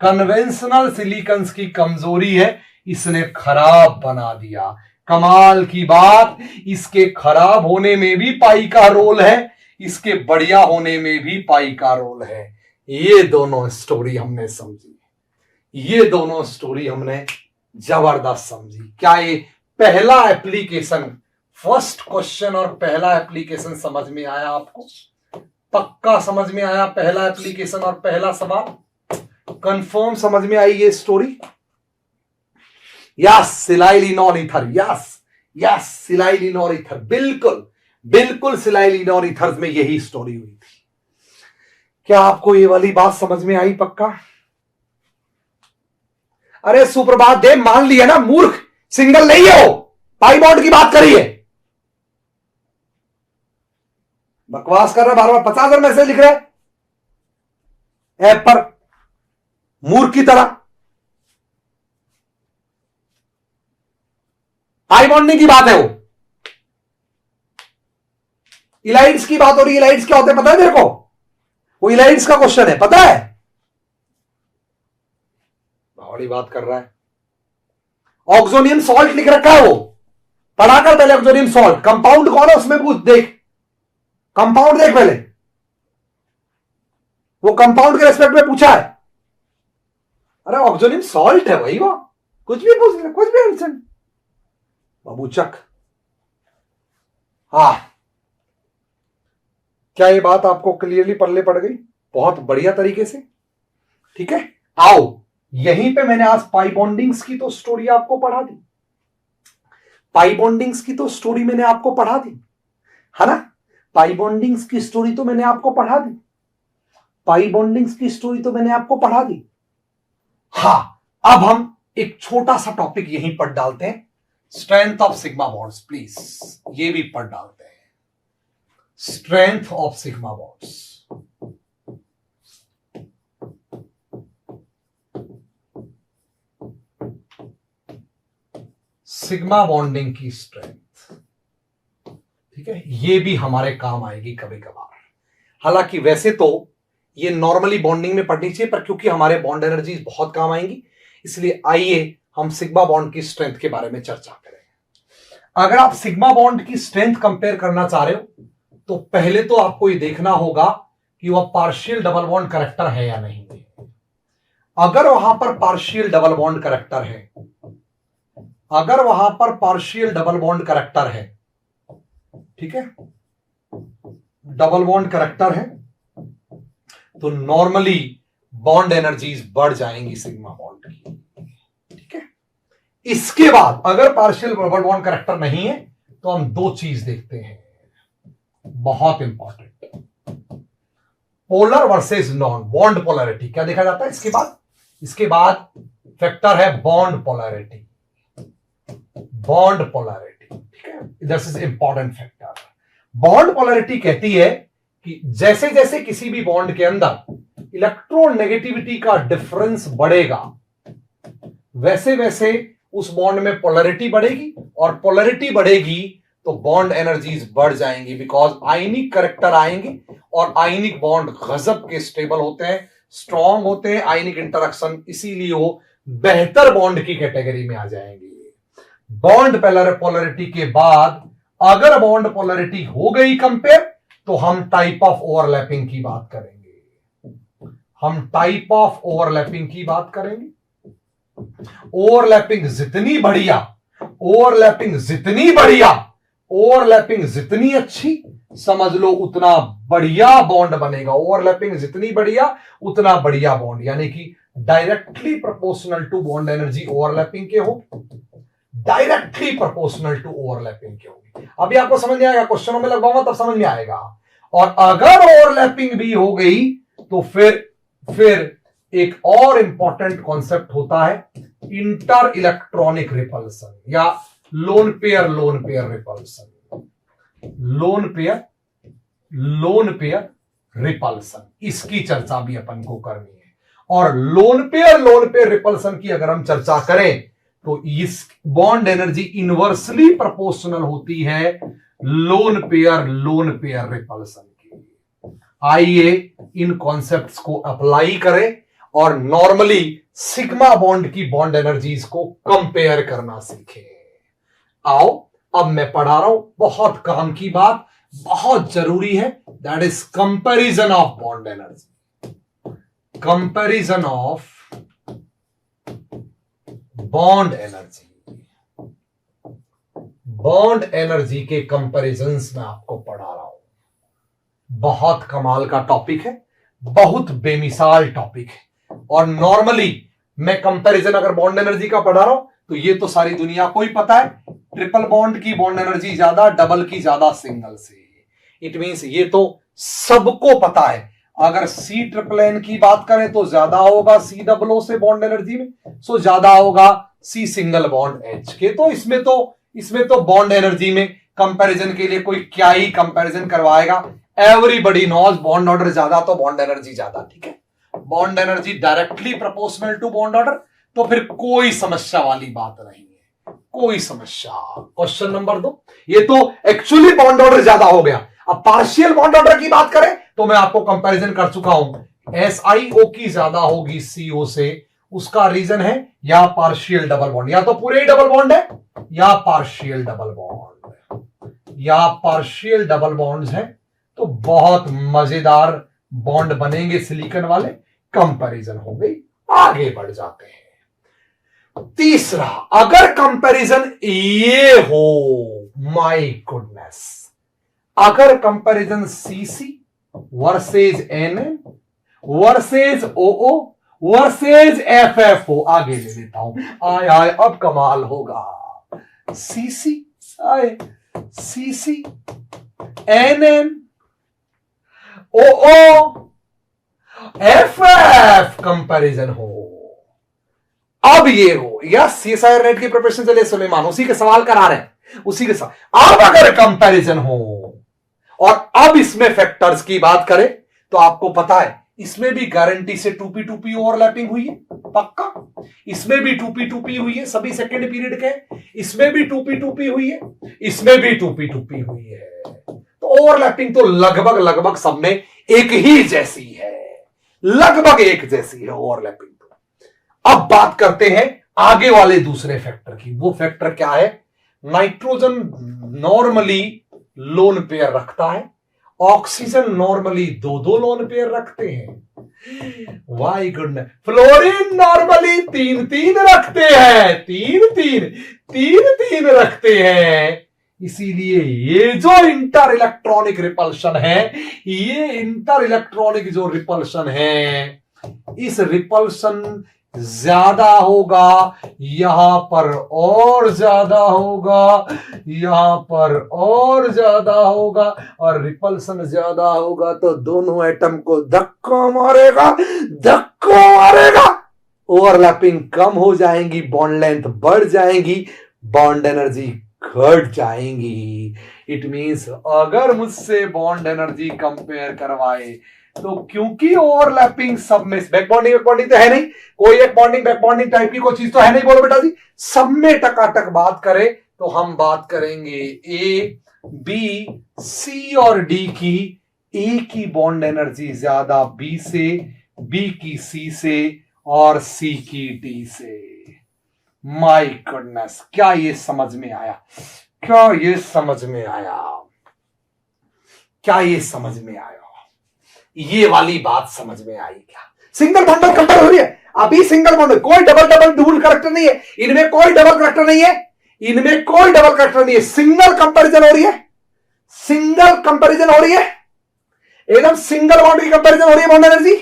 कन्वेंशनल सिलिकॉन्स की कमजोरी है, इसने खराब बना दिया। कमाल की बात, इसके खराब होने में भी पाई का रोल है, इसके बढ़िया होने में भी पाई का रोल है। ये दोनों स्टोरी हमने समझी, ये दोनों स्टोरी हमने जबरदस्त समझी। क्या ये पहला एप्लीकेशन, फर्स्ट क्वेश्चन और पहला एप्लीकेशन समझ में आया आपको? पक्का समझ में आया पहला एप्लीकेशन और पहला सवाल? कंफर्म समझ में आई ये story? Yes, silyl enol ether, yes yes, silyl enol ether, बिल्कुल बिल्कुल सिलाइलिनॉल ईथर में यही स्टोरी हुई थी। क्या आपको ये वाली बात समझ में आई? पक्का? अरे सुप्रभात देव, मान लिया ना मूर्ख, सिंगल नहीं है वो, पाई बॉन्ड की बात करिए। बकवास कर रहा, बार बार 50,000 मैसेज लिख रहे ऐप पर मूर्ख की तरह। पाई बॉन्डिंग की बात है, वो इलाइड्स की बात हो रही है। इलाइड्स क्या होते हैं पता है मेरे को? वो इलाइड्स का क्वेश्चन है, पता है? बड़ी बात कर रहा है। ऑक्सोनियम सॉल्ट लिख रखा है, वो पढ़ा कर पहले। ऑक्सोनियम सॉल्ट कंपाउंड कौन है उसमें पूछ, देख कंपाउंड देख पहले, वो कंपाउंड के रेस्पेक्ट में पूछा है। अरे ऑक्सोनियम सॉल्ट है भाई, वो कुछ भी पूछ ले, कुछ भी आंसर बाबू चक। हाँ, क्या ये बात आपको क्लियरली पल्ले पड़ गई? बहुत बढ़िया तरीके से, ठीक है। आओ, यहीं पे मैंने आज पाई बॉन्डिंग्स की तो स्टोरी आपको पढ़ा दी, पाई बॉन्डिंग्स की तो स्टोरी मैंने आपको पढ़ा दी, है ना? पाई बॉन्डिंग्स की स्टोरी तो मैंने आपको पढ़ा दी, पाई बॉन्डिंग्स की स्टोरी तो मैंने आपको पढ़ा दी। हां, अब हम एक छोटा सा टॉपिक यहीं पर डालते हैं, strength of sigma bonds. Please ये भी पढ़ डालते हैं, strength of sigma bonds. Sigma bonding की स्ट्रेंथ, ठीक है, ये भी हमारे काम आएगी कभी कभार। हालांकि वैसे तो ये नॉर्मली बॉन्डिंग में पढ़नी चाहिए, पर क्योंकि हमारे बॉन्ड एनर्जीज बहुत काम आएंगी, इसलिए आइए हम सिग्मा बॉन्ड की स्ट्रेंथ के बारे में चर्चा करें। अगर आप सिग्मा बॉन्ड की स्ट्रेंथ कंपेयर करना चाह रहे हो तो पहले तो आपको ये देखना होगा कि वह पार्शियल डबल बॉन्ड कैरेक्टर है या नहीं। अगर वहां पर पार्शियल डबल बॉन्ड कैरेक्टर है, अगर वहां पर पार्शियल डबल बॉन्ड कैरेक्टर है, ठीक है, डबल बॉन्ड कैरेक्टर है, तो नॉर्मली बॉन्ड एनर्जीज बढ़ जाएंगी सिग्मा बॉन्ड की, ठीक है। इसके बाद अगर पार्शियल डबल बॉन्ड कैरेक्टर नहीं है तो हम दो चीज देखते हैं, बहुत important, polar versus non bond polarity. क्या देखा जाता है इसके बाद फैक्टर है बॉन्ड पोलैरिटी, बॉन्ड पोलैरिटी, ठीक है, this is important factor. Bond polarity कहती है कि जैसे जैसे किसी भी बॉन्ड के अंदर इलेक्ट्रोनेगेटिविटी का डिफरेंस बढ़ेगा, वैसे वैसे उस बॉन्ड में पोलैरिटी बढ़ेगी, और पोलैरिटी बढ़ेगी तो बॉन्ड एनर्जीज बढ़ जाएंगी, बिकॉज आयनिक करेक्टर आएंगे और आयनिक बॉन्ड गजब के स्टेबल होते हैं, स्ट्रॉन्ग होते हैं आयनिक इंटरेक्शन, इसीलिए वो बेहतर बॉन्ड की कैटेगरी में आ जाएंगे। बॉन्ड पोलैरिटी के बाद अगर बॉन्ड पोलैरिटी हो गई कंपेयर, तो हम टाइप ऑफ ओवरलैपिंग की बात करेंगे। हम टाइप ऑफ ओवरलैपिंग की बात करेंगे। ओवरलैपिंग जितनी बढ़िया, ओवरलैपिंग जितनी बढ़िया, ओवरलैपिंग जितनी अच्छी, समझ लो उतना बढ़िया बॉन्ड बनेगा। ओवरलैपिंग जितनी बढ़िया उतना बढ़िया बॉन्ड, यानी कि directly proportional to bond energy overlapping के हो, डायरेक्टली प्रोपोर्शनल टू ओवरलैपिंग के होगी। अभी आपको समझ में आएगा, क्वेश्चनों में लगवाऊंगा तब समझ में आएगा। और अगर ओवरलैपिंग भी हो गई तो फिर एक और इंपॉर्टेंट कॉन्सेप्ट होता है इंटर इलेक्ट्रॉनिक रिपल्सन या lone pair repulsion. Lone pair repulsion, इसकी चर्चा भी अपन को करनी है। और लोन पेयर रिपल्सन की अगर हम चर्चा करें तो इस बॉन्ड एनर्जी इनवर्सली प्रोपोर्शनल होती है लोन पेयर रिपल्सन की। आइए इन कॉन्सेप्ट्स को अप्लाई करें और नॉर्मली सिग्मा बॉन्ड की बॉन्ड एनर्जीज को कंपेयर करना सीखें। आओ अब मैं पढ़ा रहा हूं, बहुत काम की बात, बहुत जरूरी है, that is comparison of bond energy. Comparison of bond energy के कंपैरिजंस में आपको पढ़ा रहा हूं। बहुत कमाल का टॉपिक है, बहुत बेमिसाल टॉपिक है। और नॉर्मली मैं कंपैरिजन अगर बॉन्ड एनर्जी का पढ़ा रहा हूं तो ये तो सारी दुनिया को ही पता है, ट्रिपल बॉन्ड की बॉन्ड एनर्जी ज्यादा, डबल की ज्यादा सिंगल से। इट मींस ये तो सबको पता है। अगर सी ट्रिपल एन की बात करें तो ज्यादा होगा सी डबल ओ से बॉन्ड एनर्जी में, सो ज्यादा होगा सी सिंगल बॉन्ड एच के। तो इसमें तो बॉन्ड एनर्जी में कंपैरिजन के लिए कोई क्या ही कंपैरिजन करवाएगा। एवरीबडी नोज बॉन्ड ऑर्डर ज्यादा तो बॉन्ड एनर्जी ज्यादा, ठीक है। Bond energy directly proportional to bond order, तो फिर कोई समस्या वाली बात नहीं है, कोई समस्या। क्वेश्चन नंबर 2, ये तो एक्चुअली बॉन्ड ऑर्डर ज्यादा हो गया। अब पार्शियल बॉन्ड ऑर्डर की बात करें तो मैं आपको कंपैरिजन कर चुका हूं, SiO की ज्यादा होगी CO से। उसका रीजन है या पार्शियल डबल बॉन्ड, या तो पूरे ही डबल बॉन्ड है या पार्शियल डबल बॉन्ड है, तो बहुत मजेदार बॉन्ड बनेंगे सिलिकॉन वाले। कंपैरिजन हो गई, आगे बढ़ जाते हैं। तीसरा, अगर कंपैरिजन ये हो, माय गुडनेस, अगर comparison CC versus NN versus OO versus FF हो, आगे ले लेता हूं। आय अब कमाल होगा। CC NN OO FF comparison हो। अब ये हो, या CSIR नेट की प्रिपरेशन चले सुलेमान, उसी के सवाल करा रहे हैं, उसी के साथ। अब अगर कंपैरिजन हो और अब इसमें फैक्टर्स की बात करें तो आपको पता है इसमें भी गारंटी से 2p ओवरलैपिंग हुई है, पक्का। इसमें भी 2p हुई है, सभी सेकेंड पीरियड के। इसमें भी 2p हुई है, इसमें भी 2p हुई है। तो ओवरलैपिंग तो लगभग सब में एक ही जैसी है, लगभग एक जैसी है ओवरलैपिंग तो। अब बात करते हैं आगे वाले दूसरे फैक्टर की। वो फैक्टर क्या है? नाइट्रोजन नॉर्मली लोन पेयर रखता है, ऑक्सीजन नॉर्मली दो लोन पेयर रखते हैं। वाई गुडनेस, फ्लोरीन नॉर्मली तीन रखते हैं, तीन रखते हैं। इसीलिए ये जो इंटर इलेक्ट्रॉनिक रिपल्शन है, ये इंटर इलेक्ट्रॉनिक जो रिपल्शन है, इस रिपल्शन ज्यादा होगा यहां पर, और ज्यादा होगा यहां पर, और ज्यादा होगा, और रिपल्सन ज्यादा होगा तो दोनों एटम को धक्का मारेगा। ओवरलैपिंग कम हो जाएंगी, बॉन्ड लेंथ बढ़ जाएंगी, बॉन्ड एनर्जी घट जाएंगी। इट मींस अगर मुझसे बॉन्ड एनर्जी कंपेयर करवाए तो क्योंकि ओवरलैपिंग सब में, बैक बॉन्डिंग तो है नहीं, कोई एक बॉन्डिंग बैक बॉन्डिंग टाइप की कोई चीज तो है नहीं, बोलो बेटा जी। सब में टकाटक बात करें तो हम बात करेंगे ए, बी, सी और डी की। ए की बॉन्ड एनर्जी ज्यादा बी से, बी की सी से और सी की डी से। माय गुडनेस, क्या ये समझ में आया? क्या ये समझ में आया? क्या ये समझ में आया? ये वाली बात समझ में आई क्या? सिंगल बॉन्ड में कंपेयर हो रही है अभी, सिंगल बॉन्ड, कोई डबल डबल डुअल करैक्टर नहीं है इनमें, कोई डबल करैक्टर नहीं है इनमें, कोई डबल करैक्टर नहीं है, सिंगल कंपैरिजन हो रही है, सिंगल कंपैरिजन हो रही है, एकदम सिंगल बॉन्ड की कंपैरिजन हो रही है, बॉन्ड एनर्जी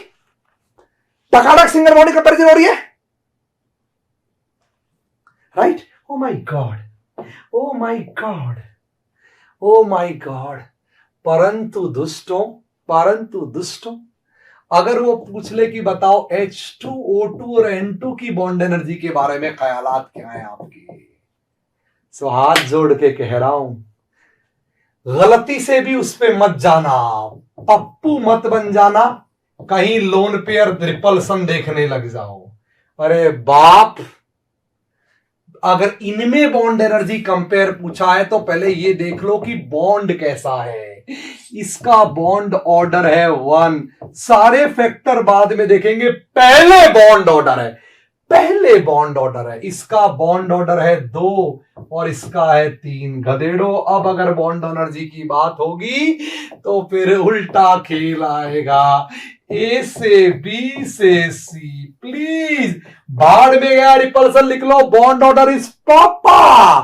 टकाटक सिंगल बॉन्ड की कंपैरिजन हो रही है, right? O my God, O my God, O my God. परंतु दुष्टों अगर वो पूछ ले कि बताओ H2O2 और N2 की बॉन्ड एनर्जी के बारे में ख्यालात क्या है आपके, सो हाथ जोड़ के कह रहा हूं, गलती से भी उस पे मत जाना, पप्पू मत बन जाना, कहीं लोन पेयर रिपल्सन देखने लग जाओ। अरे बाप, अगर इनमें बॉन्ड एनर्जी कंपेयर पूछा है तो पहले ये देख लो कि बॉन्ड कैसा है। इसका बॉन्ड ऑर्डर है 1, सारे फैक्टर बाद में देखेंगे, पहले बॉन्ड ऑर्डर है, पहले बॉन्ड ऑर्डर है। इसका बॉन्ड ऑर्डर है 2 और इसका है 3। गधेड़ो, अब अगर बॉन्ड एनर्जी की बात होगी तो फिर उल्टा खेल आएगा, ए से बी से सी। प्लीज बाढ़ में गया रिपल्सन लिख लो, बॉन्ड ऑर्डर इज पापा,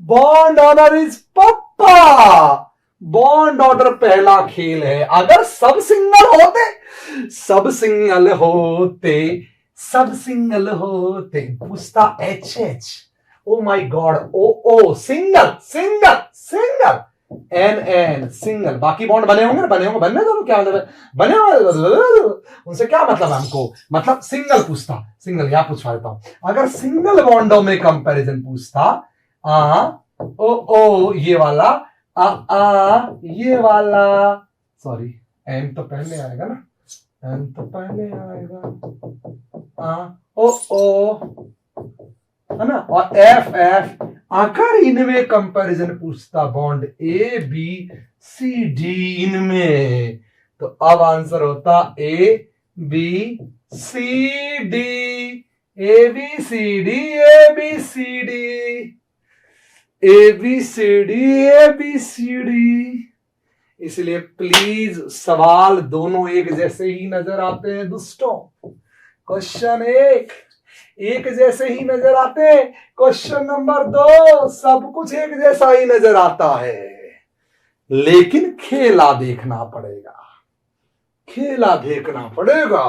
बॉन्ड ऑर्डर इज पापा, बॉन्ड ऑर्डर पहला खेल है। अगर सब सिंगल होते, सब सिंगल होते, सब सिंगल होते, पूछता H H, oh my God, oh oh single single single, N N single, बाकी बॉन्ड बने होंगे, बनने दो, क्या मतलब बने होंगे, उनसे क्या मतलब है हमको, मतलब सिंगल पूछता, सिंगल यहां पूछवा देता हूं। अगर सिंगल बॉन्डों में कंपैरिजन पूछता, ओ ओ ये वाला, ये वाला, सॉरी एन तो पहले आएगा ना, एन तो पहले आएगा, ओ ओ है ना, और एफ एफ। अगर इनमें कंपैरिजन पूछता bond A B C D इनमें, तो अब आंसर होता A B C D, A B C D, A B C D, A B C D, A B C D. इसलिए प्लीज सवाल दोनों एक जैसे ही नजर आते हैं दोस्तों, क्वेश्चन एक जैसे ही नजर आते हैं, क्वेश्चन नंबर 2 सब कुछ एक जैसा ही नजर आता है, लेकिन खेला देखना पड़ेगा, खेला देखना पड़ेगा।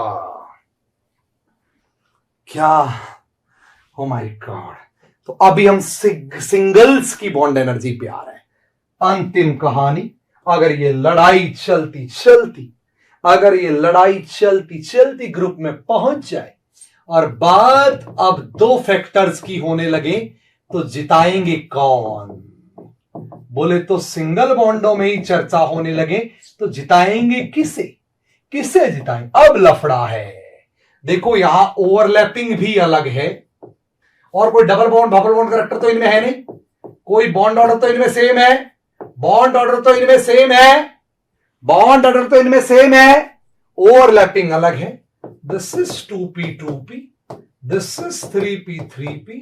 क्या, ओ माय गॉड। तो अभी हम सिंगल्स की बॉन्ड एनर्जी पे आ रहे हैं। अंतिम कहानी, अगर ये लड़ाई चलती चलती, अगर ये लड़ाई चलती चलती ग्रुप में पहुंच जाए और बात अब 2 फैक्टर्स की होने लगे, तो जिताएंगे कौन? बोले तो सिंगल बॉन्डों में ही चर्चा होने लगे तो जिताएंगे किसे, किसे जिताएंगे? अब लफड़ा है। देखो यहां ओवरलैपिंग भी अलग है, और कोई डबल बॉन्ड करैक्टर तो इनमें है नहीं, कोई बॉन्ड ऑर्डर तो इनमें सेम है, बॉन्ड ऑर्डर तो इनमें सेम है, बॉन्ड ऑर्डर तो इनमें सेम है, ओवरलैपिंग अलग है। This is 2p 2p, this is 3p 3p,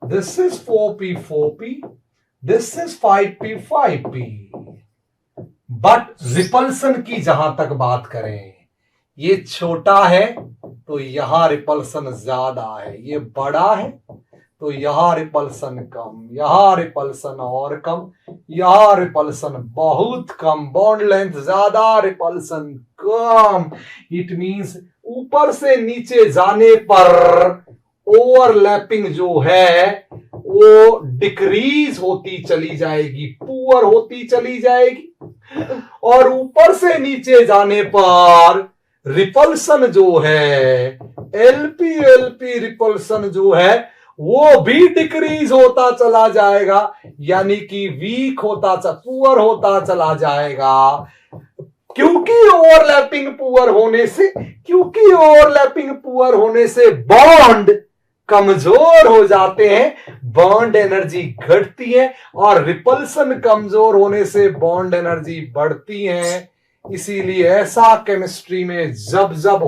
this is 4p 4p, this is 5p 5p। But repulsion की जहां तक बात करें, ये छोटा है तो यहां रिपल्सन ज्यादा है, ये बड़ा है तो यहां रिपल्सन कम, यहां रिपल्सन और कम, यहां रिपल्सन बहुत कम, बॉन्ड लेंथ ज्यादा, रिपल्सन कम। इट मींस ऊपर से नीचे जाने पर ओवरलैपिंग जो है वो डिक्रीज होती चली जाएगी, पुअर होती चली जाएगी, और ऊपर से नीचे जाने पर रिपल्सन जो है, एलपी एलपी रिपल्सन जो है वो भी डिक्रीज होता चला जाएगा, यानी कि वीक होता, पुअर होता चला जाएगा। क्योंकि ओवरलैपिंग पुअर होने से, क्योंकि ओवरलैपिंग पुअर होने से बॉन्ड कमजोर हो जाते हैं, बॉन्ड एनर्जी घटती है, और रिपल्सन कमजोर होने से बॉन्ड एनर्जी बढ़ती है। इसीलिए ऐसा केमिस्ट्री में जब जब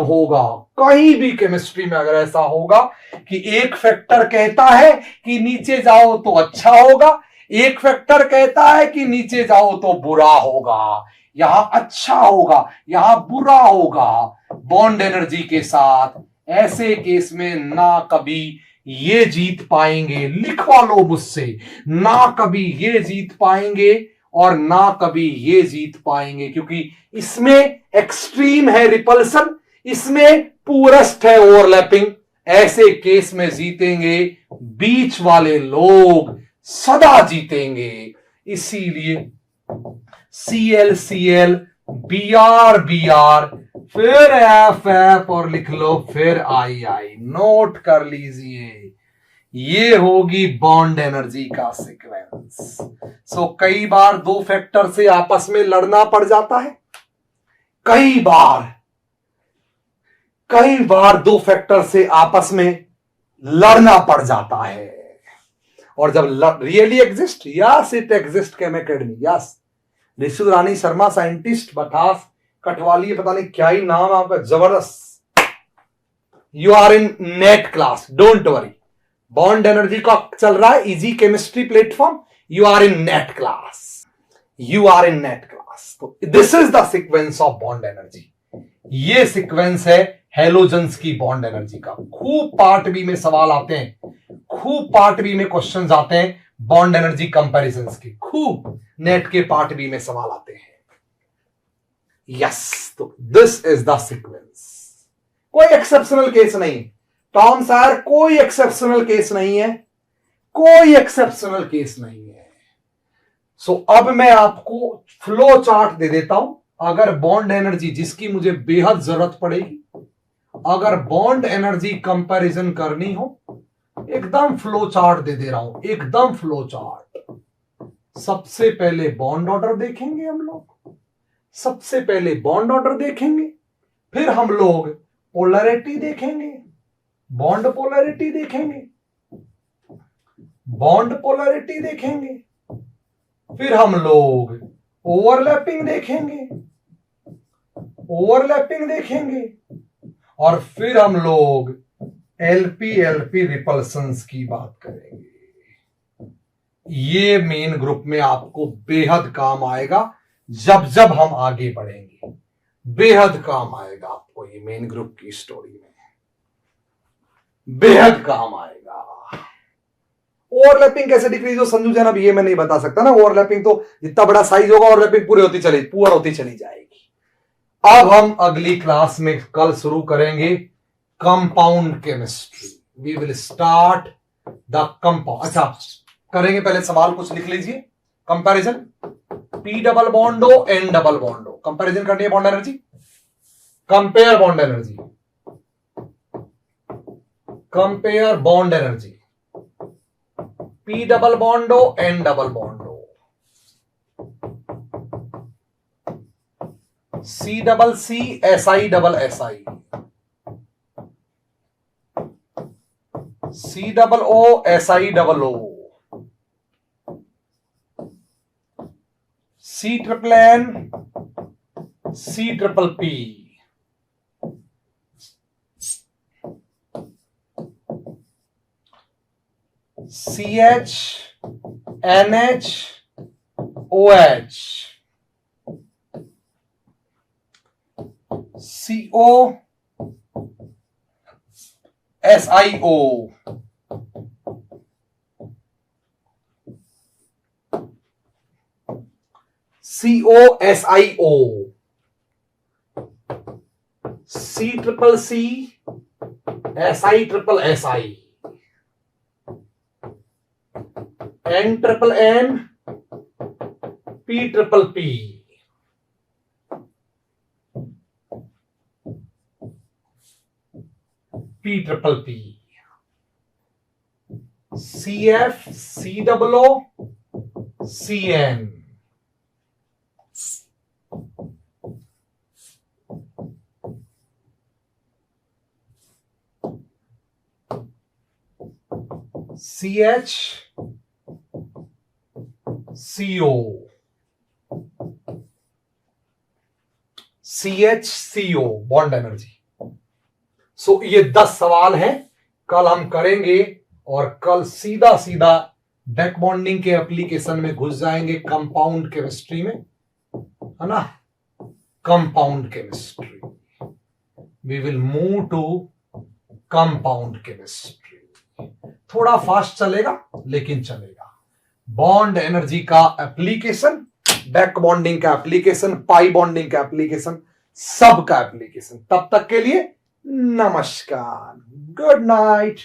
होगा, कहीं भी केमिस्ट्री में अगर ऐसा होगा कि एक फैक्टर कहता है कि नीचे जाओ तो अच्छा होगा, एक फैक्टर कहता है कि नीचे जाओ तो बुरा होगा, यहां अच्छा होगा यहां बुरा होगा बॉन्ड एनर्जी के साथ, ऐसे केस में ना कभी ये जीत पाएंगे, लिखवा लो मुझसे, ना कभी ये जीत पाएंगे और ना कभी ये जीत पाएंगे, क्योंकि इसमें एक्सट्रीम है रिपल्सन, इसमें पूरस्ट है ओवरलैपिंग। ऐसे केस में जीतेंगे बीच वाले लोग, सदा जीतेंगे। इसीलिए CL BR, फिर FF और लिख लो फिर II, नोट कर लीजिए। ये होगी बॉन्ड एनर्जी का सीक्वेंस। सो कई बार दो फैक्टर से आपस में लड़ना पड़ जाता है, कई बार दो फैक्टर से आपस में लड़ना पड़ जाता है। और जब really exist, yes it exist chem academy, yes Rishu Rani Sharma scientist, बठास कटवाली, पता नहीं क्या ही नाम आपका, जबरदस्त। You are in NET class, don't worry, bond energy का चल रहा है easy chemistry platform, you are in NET class, तो this is the sequence of bond energy. ये सीक्वेंस है हेलोजन्स की बॉन्ड एनर्जी का। खूब पार्ट बी में सवाल आते हैं, खूब पार्ट बी में क्वेश्चंस आते हैं बॉन्ड एनर्जी कंपैरिजंस के, खूब नेट के पार्ट बी में सवाल आते हैं। यस, तो दिस इज द सीक्वेंस। कोई एक्सेप्शनल केस नहीं, टॉम सर कोई एक्सेप्शनल केस नहीं है, कोई एक्सेप्शनल केस नहीं है। सो अब मैं आपको फ्लो चार्ट दे देता हूं। अगर बॉन्ड एनर्जी, जिसकी मुझे बेहद जरूरत पड़ेगी, अगर बॉन्ड एनर्जी कंपैरिजन करनी हो, एकदम फ्लो चार्ट दे रहा हूं, एकदम फ्लो चार्ट। सबसे पहले बॉन्ड ऑर्डर देखेंगे हम लोग, सबसे पहले बॉन्ड ऑर्डर देखेंगे, फिर हम लोग पोलैरिटी देखेंगे, बॉन्ड पोलैरिटी देखेंगे, बॉन्ड पोलैरिटी देखेंगे, फिर हम लोग ओवरलैपिंग देखेंगे, ओवरलैपिंग देखेंगे, और फिर हम लोग LP रिपल्सन्स की बात करेंगे। ये मेन ग्रुप में आपको बेहद काम आएगा, जब जब हम आगे बढ़ेंगे बेहद काम आएगा आपको, ये मेन ग्रुप की स्टोरी में बेहद काम आएगा। ओवरलैपिंग कैसे डिक्रीज हो संजू जैन, अब ये मैं नहीं बता सकता ना, ओवरलैपिंग तो जितना बड़ा साइज होगा ओवरलैपिंग पूरी होती चली जाएगी। अब हम अगली क्लास में कल शुरू करेंगे compound chemistry, we will start the compound. अच्छा, करेंगे पहले सवाल कुछ लिख लीजिए। कंपैरिजन P डबल बॉन्ड हो N डबल बॉन्ड हो, कंपैरिजन करनी है bond energy, compare bond energy, compare bond energy, P double bond हो N डबल बॉन्ड हो, C double C SI double SI, C double O SI double O, C triple N C triple P, CH NH OH, CO SiO, COSiO, C triple C SI triple SI, N triple N P triple P, P triple P, CF C double O CN, CH CO, CHCO bond energy. So ये 10 सवाल हैं, कल हम करेंगे और कल सीधा सीधा बैक बॉन्डिंग के एप्लीकेशन में घुस जाएंगे, कंपाउंड केमिस्ट्री में, है ना। Compound chemistry, we will move to compound chemistry. थोड़ा फास्ट चलेगा लेकिन चलेगा। बॉन्ड एनर्जी का एप्लीकेशन, बैक बॉन्डिंग का एप्लीकेशन, पाई बॉन्डिंग का एप्लीकेशन, सब का एप्लीकेशन। तब तक के लिए नमस्कार, गुड नाइट।